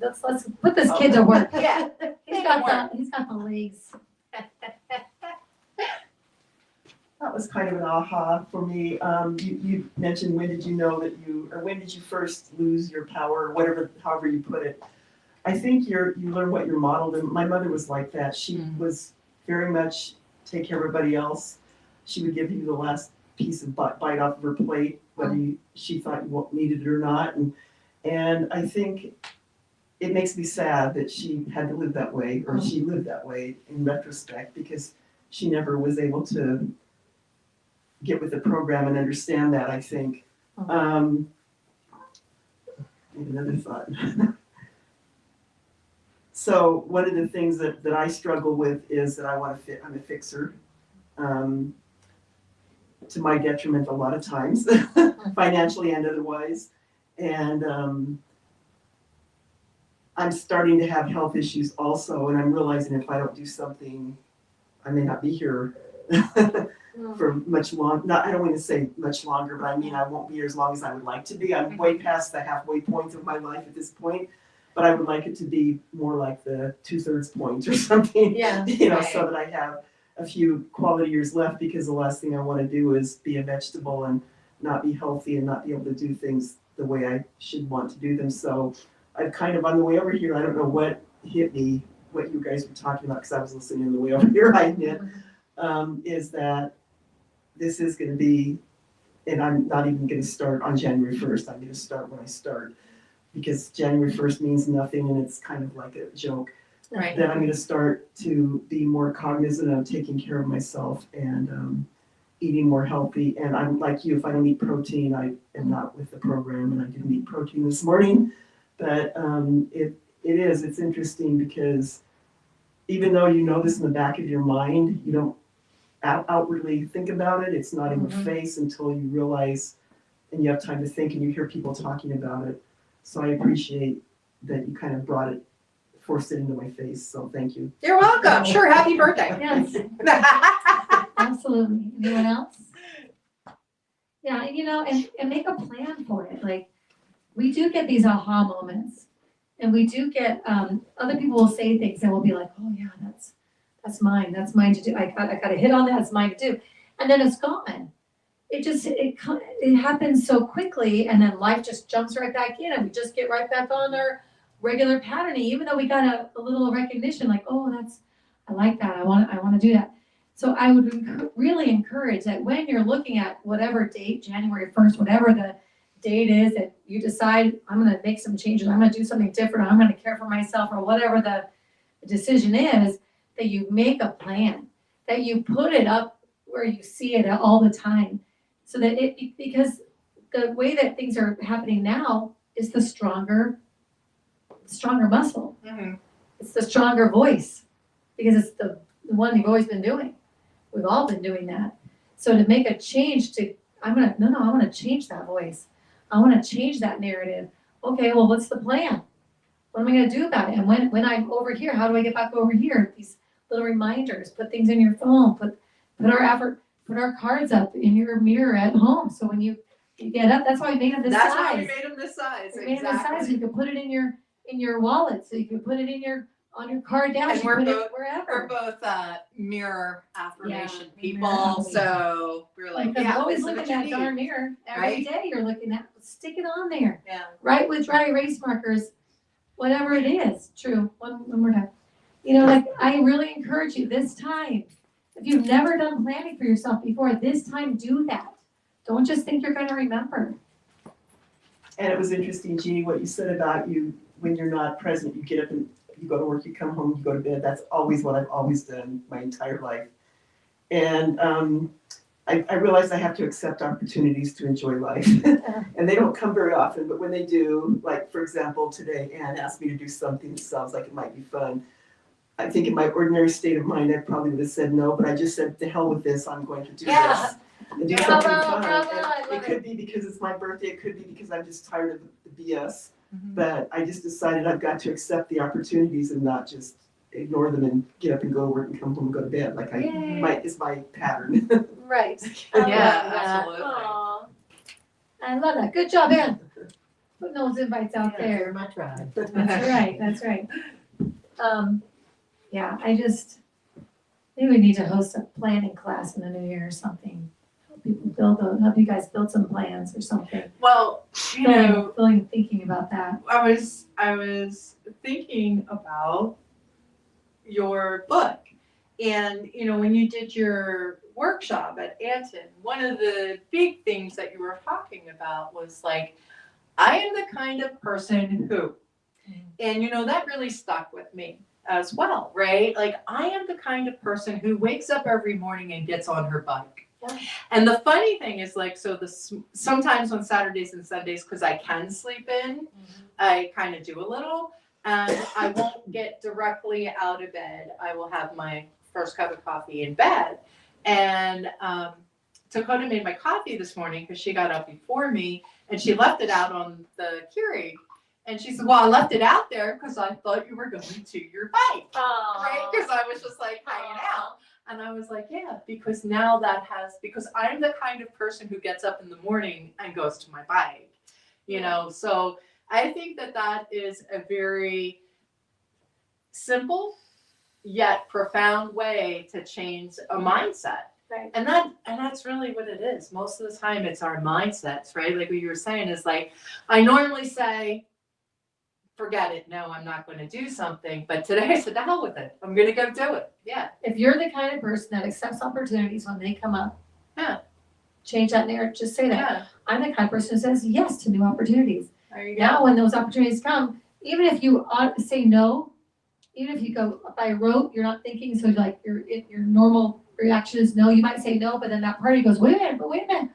Let's put this kid to work. Yeah. He's got the legs. That was kind of an aha for me. You mentioned, when did you know that when did you first lose your power, or whatever, however you put it. I think you learn what you're modeled, and my mother was like that. She was very much take care of everybody else. She would give you the last piece of bite off of her plate, whether she thought you needed it or not. And I think it makes me sad that she had to live that way, or she lived that way in retrospect, because she never was able to get with the program and understand that, I think. Maybe another thought. So one of the things that I struggle with is that I'm a fixer. To my detriment a lot of times, financially and otherwise. And I'm starting to have health issues also, and I'm realizing if I don't do something, I may not be here for much long. I don't want to say much longer, but I mean, I won't be here as long as I would like to be. I'm way past the halfway point of my life at this point, but I would like it to be more like the 2/3 point or something. Yeah. So that I have a few quality years left, because the last thing I want to do is be a vegetable and not be healthy and not be able to do things the way I should want to do them. So I've kind of, on the way over here, I don't know what hit me, what you guys were talking about, because I was listening on the way over here, I admit, is that this is going to be, and I'm not even going to start on January 1st. I'm going to start when I start, because January 1st means nothing, and it's kind of like a joke. Right. That I'm going to start to be more cognizant of taking care of myself and eating more healthy. And I'm like you, if I don't eat protein, I am not with the program, and I didn't eat protein this morning. But it's interesting, because even though you know this in the back of your mind, you don't outwardly think about it. It's not in your face until you realize, and you have time to think, and you hear people talking about it. So I appreciate that you kind of forced it into my face, so thank you. You're welcome, sure, happy birthday. Yes, absolutely. Anyone else? Yeah, and make a plan for it. Like, we do get these aha moments, and we do get, other people will say things and we'll be like, oh yeah, that's mine to do. I got a hit on that, it's mine to do. And then it's gone. It happens so quickly, and then life just jumps right back in, and we just get right back on our regular patterning, even though we got a little recognition, like, oh, I like that, I want to do that. So I would really encourage that when you're looking at whatever date, January 1st, whatever the date is that you decide, I'm going to make some changes, I'm going to do something different, I'm going to care for myself, or whatever the decision is, that you make a plan, that you put it up where you see it all the time, so that because the way that things are happening now is the stronger muscle. Mm-hmm. It's the stronger voice, because it's the one you've always been doing. We've all been doing that. So to make a change I want to change that voice. I want to change that narrative. Okay, well, what's the plan? What am I going to do about it? And when I'm over here, how do I get back over here? These little reminders, put things in your phone, put our cards up in your mirror at home. So when you get up, that's why we made them this size. That's why we made them this size, We made them this size, so you can put it in your wallet, so you can put it on your card down, And you put it wherever. We're both mirror affirmation Yeah, people, mirror so we're like, Because yeah, always this is look what at you that need. darn mirror every Right? day. You're looking at, stick it on there. Yeah. Right, with dry erase markers, whatever it is. True. One more time. Like, I really encourage you this time, If you've never done planning for yourself before, this time do that. Don't just think you're gonna remember. And it was interesting, Jeannie, what you said about you, when you're not present, you get up and you go to work, you come home, you go to bed. That's always what I've always done my entire life. And I realized I have to accept opportunities to enjoy life. And they don't come very often, but when they do, like for example, today Anne asked me to do something that sounds like it might be fun. I think in my ordinary state of mind, I probably would have said no, but I just said, to hell with this, I'm going to do this. And do something fun. Bravo, And I love it could be because it's my birthday, it could be because I'm just tired of the BS. But I just decided I've got to accept the opportunities and not just ignore them and get up and go to work and come home and go to bed. Like Yay. it's my pattern. Right. Yeah, I love that. absolutely. Aw. I love that. Good job, Ann. Putting those invites out there. my tribe. That's right, that's right. Yeah, maybe we need to host a planning class in the new year or something. Help you guys build some plans or something. Well, you know, Thinking about that. I was thinking about your book. And, you know, when you did your workshop at Anton, one of the big things that you were talking about was like, I am the kind of person who, and you know, that really stuck with me as well, right? Like, I am the kind of person who wakes up every morning and gets on her bike. Yeah. And the funny thing is, like, so sometimes on Saturdays and Sundays, because I can sleep in, I kind of do a little, and I won't get directly out of bed. I will have my first cup of coffee in bed. And Dakota made my coffee this morning because she got up before me, and she left it out on the Keurig. And she said, well, I left it out there because I thought you were going to your bike, right? Because I was just like hanging out. And I was like, yeah, because now because I'm the kind of person who gets up in the morning and goes to my bike, you know? So I think that is a very simple yet profound way to change a mindset. Right. And that's really what it is. Most of the time it's our mindsets, right? Like what you were saying is like, I normally say, forget it. No, I'm not going to do something. But today I said, to hell with it. I'm going to go do it. Yeah. If you're the kind of person that accepts opportunities when they come up, Yeah. change that narrative. Just say that. Yeah. I'm the kind of person who says yes to new opportunities. There you go. Now, when those opportunities come, even if you say no, even if you go by rote, you're not thinking, so like your normal reaction is no, you might say no, but then that party goes, wait a minute.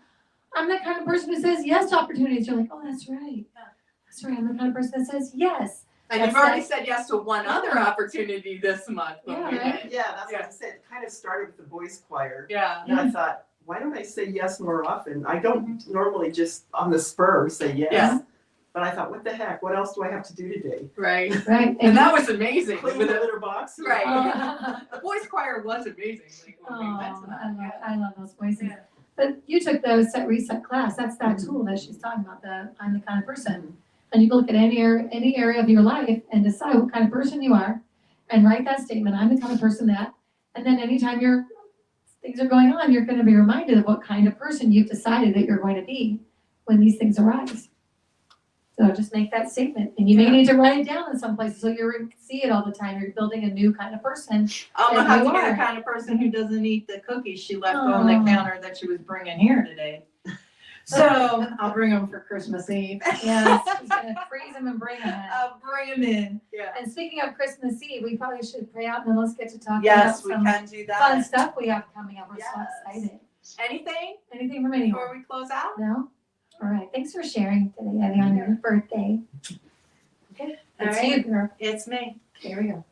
I'm the kind of person who says yes to opportunities. You're like, oh, that's right. Yeah. That's right. I'm the kind of person that says yes. And you've already said yes to one other opportunity this month. Yeah, when we right? did. Yeah, that's what I said. It kind of started with the boys choir. Yeah. And I thought, why don't I say yes more often? I don't normally just on the spur say yes. Yeah. But I thought, what the heck? What else do I have to do today? Right. Right. And that was amazing. Clean With the it. litter box? Right. Oh, The boys choir was amazing. Like when we went to that. I love those voices. Yeah. But you took the set reset class. That's that tool that she's talking about. I'm the kind of person. And you can look at any area of your life and decide what kind of person you are, and write that statement. I'm the kind of person that. And then anytime things are going on, you're going to be reminded of what kind of person you've decided that you're going to be when these things arise. So just make that statement, and you may need to write it down in some places so you see it all the time. You're building a new kind of person. I'm gonna And have you to be are. the kind of person who doesn't eat the cookies she left on the counter that she was bringing here today. So I'll bring them for Christmas Eve. Yes, she's gonna freeze them and bring them in. I'll bring them in. Yeah. And speaking of Christmas Eve, we probably should pray out and then let's get to talk Yes, about we some can do fun that. stuff we have coming up. We're so Yes. excited. Anything Anything from anyone? before we close out? No? All right. Thanks for sharing today, Eddie, on your birthday. Okay. All It's right. you, girl. It's me. Here we go.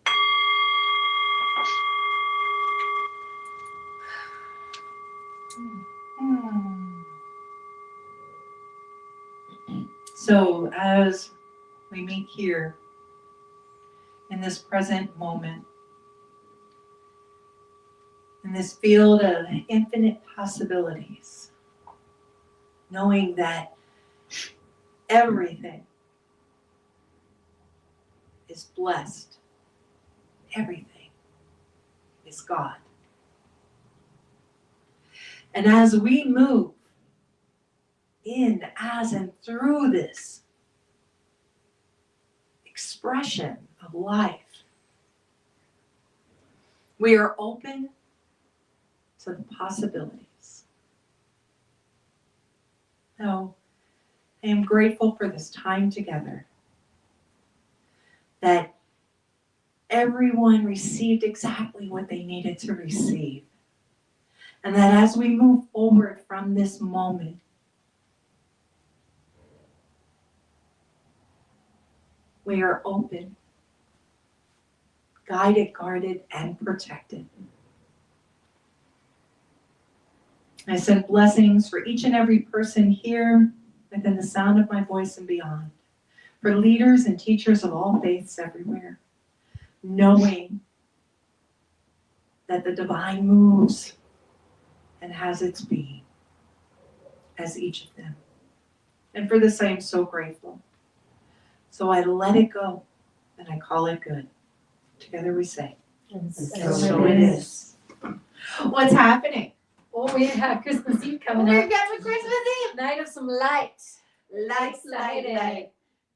So as we meet here in this present moment, in this field of infinite possibilities, knowing that everything is blessed, everything is God. And as we move in, as and through this expression of life, we are open to the possibilities. So I am grateful for this time together, that everyone received exactly what they needed to receive. And that as we move forward from this moment, we are open, guided, guarded, and protected. I send blessings for each and every person here within the sound of my voice and beyond, for leaders and teachers of all faiths everywhere, knowing that the divine moves and has its being as each of them. And for this I am so grateful. So I let it go and I call it good. Together we say, so it is. What's happening? Well, we have Christmas Eve coming We're up. getting Christmas Eve. Night of some light. Light.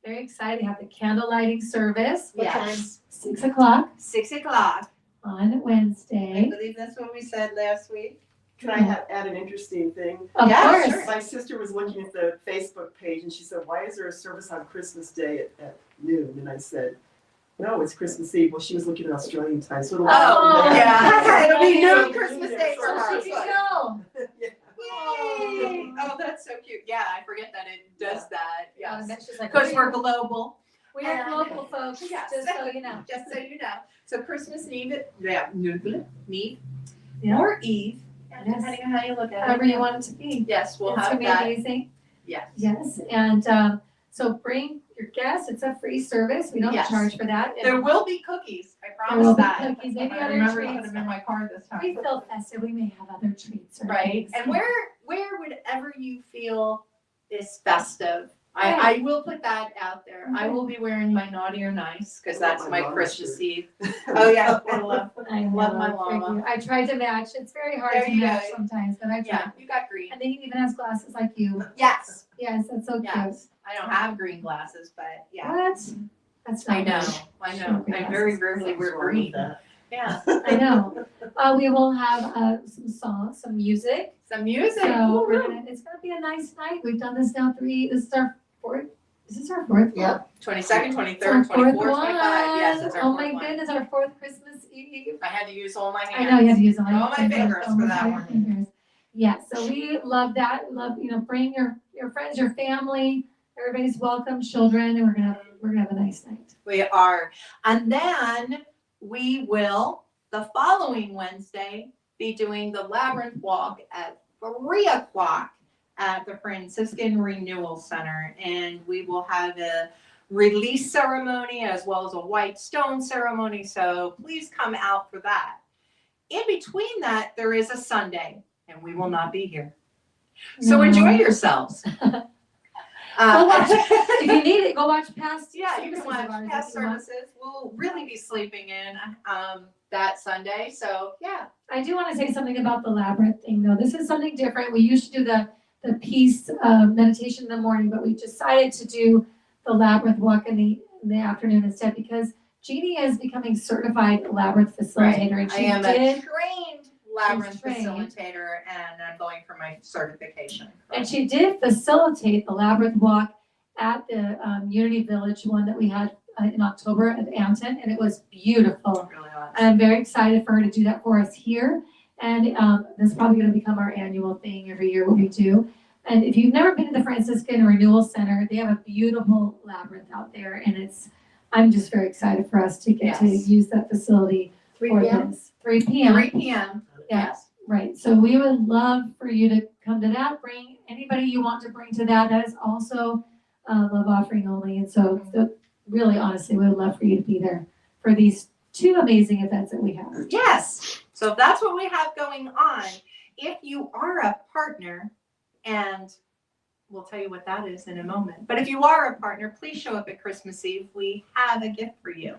Very excited to have the candle lighting service. What time? Yes. 6 o'clock 6 o'clock. on I Wednesday. believe that's what we said last week. Can I add an interesting thing? Of Yeah, course. sure. My sister was looking at the Facebook page and she said, why is there a service on Christmas Day at noon? And I said, no, it's Christmas Eve. Well, she was looking at Australian time, so it'll. Oh, yeah. It'll be Yeah. noon Christmas Day for So her. she can go. Yay! Oh, that's so cute. Yeah, I forget that it does that. And Yes. then she's like, Because we're global. we are global folks, Yes. just so you know. Just so you know. So Christmas Eve, Eve, Yeah. or Eve, Yes. depending on how you look at However it. you want it to be. Yes, we'll It's have gonna be that. amazing. Yes. Yes, and so bring your guests. It's a free service. We don't Yes. charge for that. And There will be cookies. I there will promise be that. cookies, maybe I other remember to put treats. them in my car this time. We feel festive. We may have other treats. Or Right, things. and where would you feel is festive. I will put that out there. I will be wearing my naughty or nice, because that's my Christmas Eve. Oh, yeah, I love, I love my know, thank llama. you. I tried to match. It's very hard There to you match go. sometimes, but I yeah, try. you got green. And then he even has glasses like you. Yes, Yes, that's so cute. yes. I don't have green glasses, but yeah. What? That's not I know, right. I know. I very rarely wear green. Yeah, I know. We will have some songs, some music. some music. So Woo-hoo. it's gonna be a nice night. We've done this now this is our fourth. Is this our fourth? Yep. 22nd, It's 23rd, our 24th, fourth 25. Yes, one. it's our Oh fourth my one. goodness, our fourth Christmas Eve. I had to use all my I hands. know you have to use all All my fingers for that my one. fingers. Yeah, so we love that. We love, bring your friends, your family. Everybody's welcome, children, and we're gonna have a nice night. We are. And then we will, the following Wednesday, be doing the Labyrinth Walk at 3 o'clock at the Franciscan Renewal Center. And we will have a release ceremony as well as a white stone ceremony. So please come out for that. In between that, there is a Sunday, and we will not be here. So No. enjoy yourselves. Go watch. If you need it, go watch past. Yeah, you can services watch of ours past if you want. services. We'll really be sleeping in that Sunday. So yeah. I do want to say something about the labyrinth thing, though. This is something different. We used to do the peace meditation in the morning, but we decided to do the labyrinth walk in the afternoon instead because Jeannie is becoming certified labyrinth facilitator, and I she am a did. trained labyrinth trained. facilitator, and I'm going for my certification. And she did facilitate the labyrinth walk at the Unity Village one that we had in October at Anton, and it was beautiful. Really was. I'm very excited for her to do that for us here. And this is probably going to become our annual thing every year what we do. And if you've never been to the Franciscan Renewal Center, they have a beautiful labyrinth out there. And I'm just very excited for us to get to Yes. use that facility 3 for p.m. this. 3 p.m. 3 p.m. Yes, right. So we would love for you to come to that. Bring anybody you want to bring to that. That is also love offering only. And so really, honestly, we would love for you to be there for these two amazing events that we have. Yes. So if that's what we have going on. If you are a partner, and we'll tell you what that is in a moment. But if you are a partner, please show up at Christmas Eve. We have a gift for you.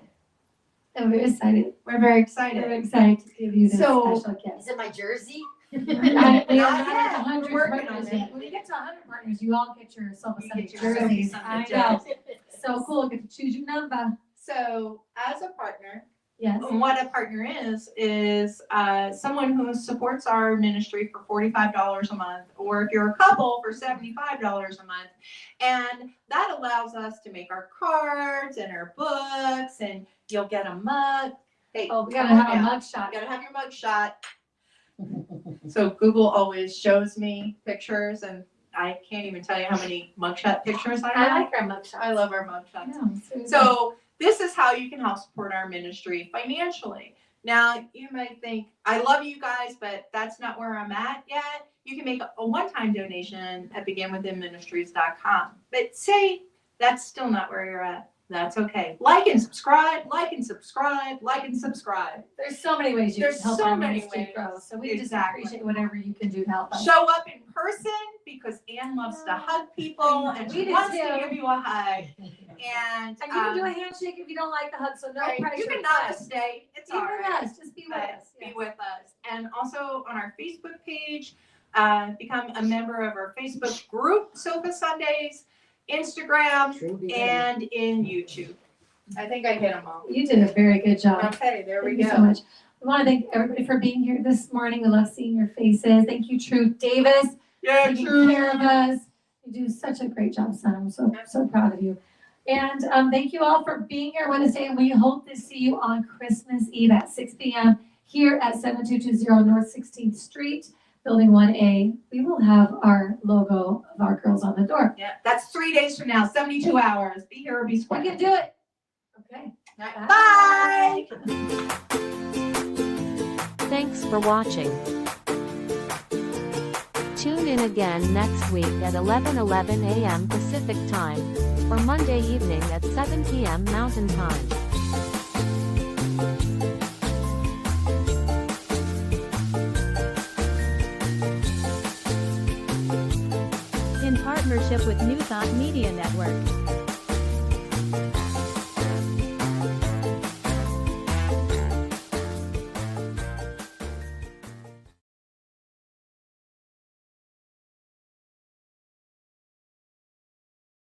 And we're excited. We're very We're excited. excited to give you this So- special gift. Is it my jersey? We are Not not yet. at 100 We're working partners on it. yet. When you get to 100 partners, you all get yourself a You set of get yourself jerseys. a set of I know. jerseys. So cool. Get to choose your number. So as a partner, Yes. And what a partner is someone who supports our ministry for $45 a month, or if you're a couple, for $75 a month. And that allows us to make our cards and our books, and you'll get a mug. Hey, Oh, we gotta have a yeah. mug shot. You gotta have your mug shot. So Google always shows me pictures, and I can't even tell you how many mugshot pictures I I have. like our mug shots. I love our mugshots. Yeah, So this is how you can help support our ministry financially. Now, you might think, I love you guys, but that's not where I'm at yet. You can make a one-time donation at beginwithinministries.com. But say that's still not where you're at. That's okay. Like and subscribe, like and subscribe, like and subscribe. There's so many ways you There's can help so our many ministry ways. grow. So we just Exactly. appreciate whatever you can do to help us. Show up in person because Ann loves to hug people and We she do wants too. to give you a hug. And And you can do a handshake if you don't like the hug, so no right, pressure. you can not but stay. It's be all with right. us. Just be with But us. be Yes. with us. And also on our Facebook page, become a member of our Facebook group, Sofa Sundays, Instagram, and in YouTube. I think I hit them all. You did a very good job. Okay, there we Thank you so go. much. We want to thank everybody for being here this morning. We love seeing your faces. Thank you, Truth Davis, Yeah, taking true. care of us. You do such a great job, son. I'm so proud of you. And thank you all for being here Wednesday. And we hope to see you on Christmas Eve at 6 p.m. here at 7220 North 16th Street, Building 1A. We will have our logo of our girls on the door. Yeah, that's 3 days from now, 72 hours. Be here or be We square. can do it. Okay. Bye. Thanks for watching. Tune in again next week at 11:11 a.m. Pacific Time, or Monday evening at 7 p.m. Mountain Time. In partnership with New Thought Media Network.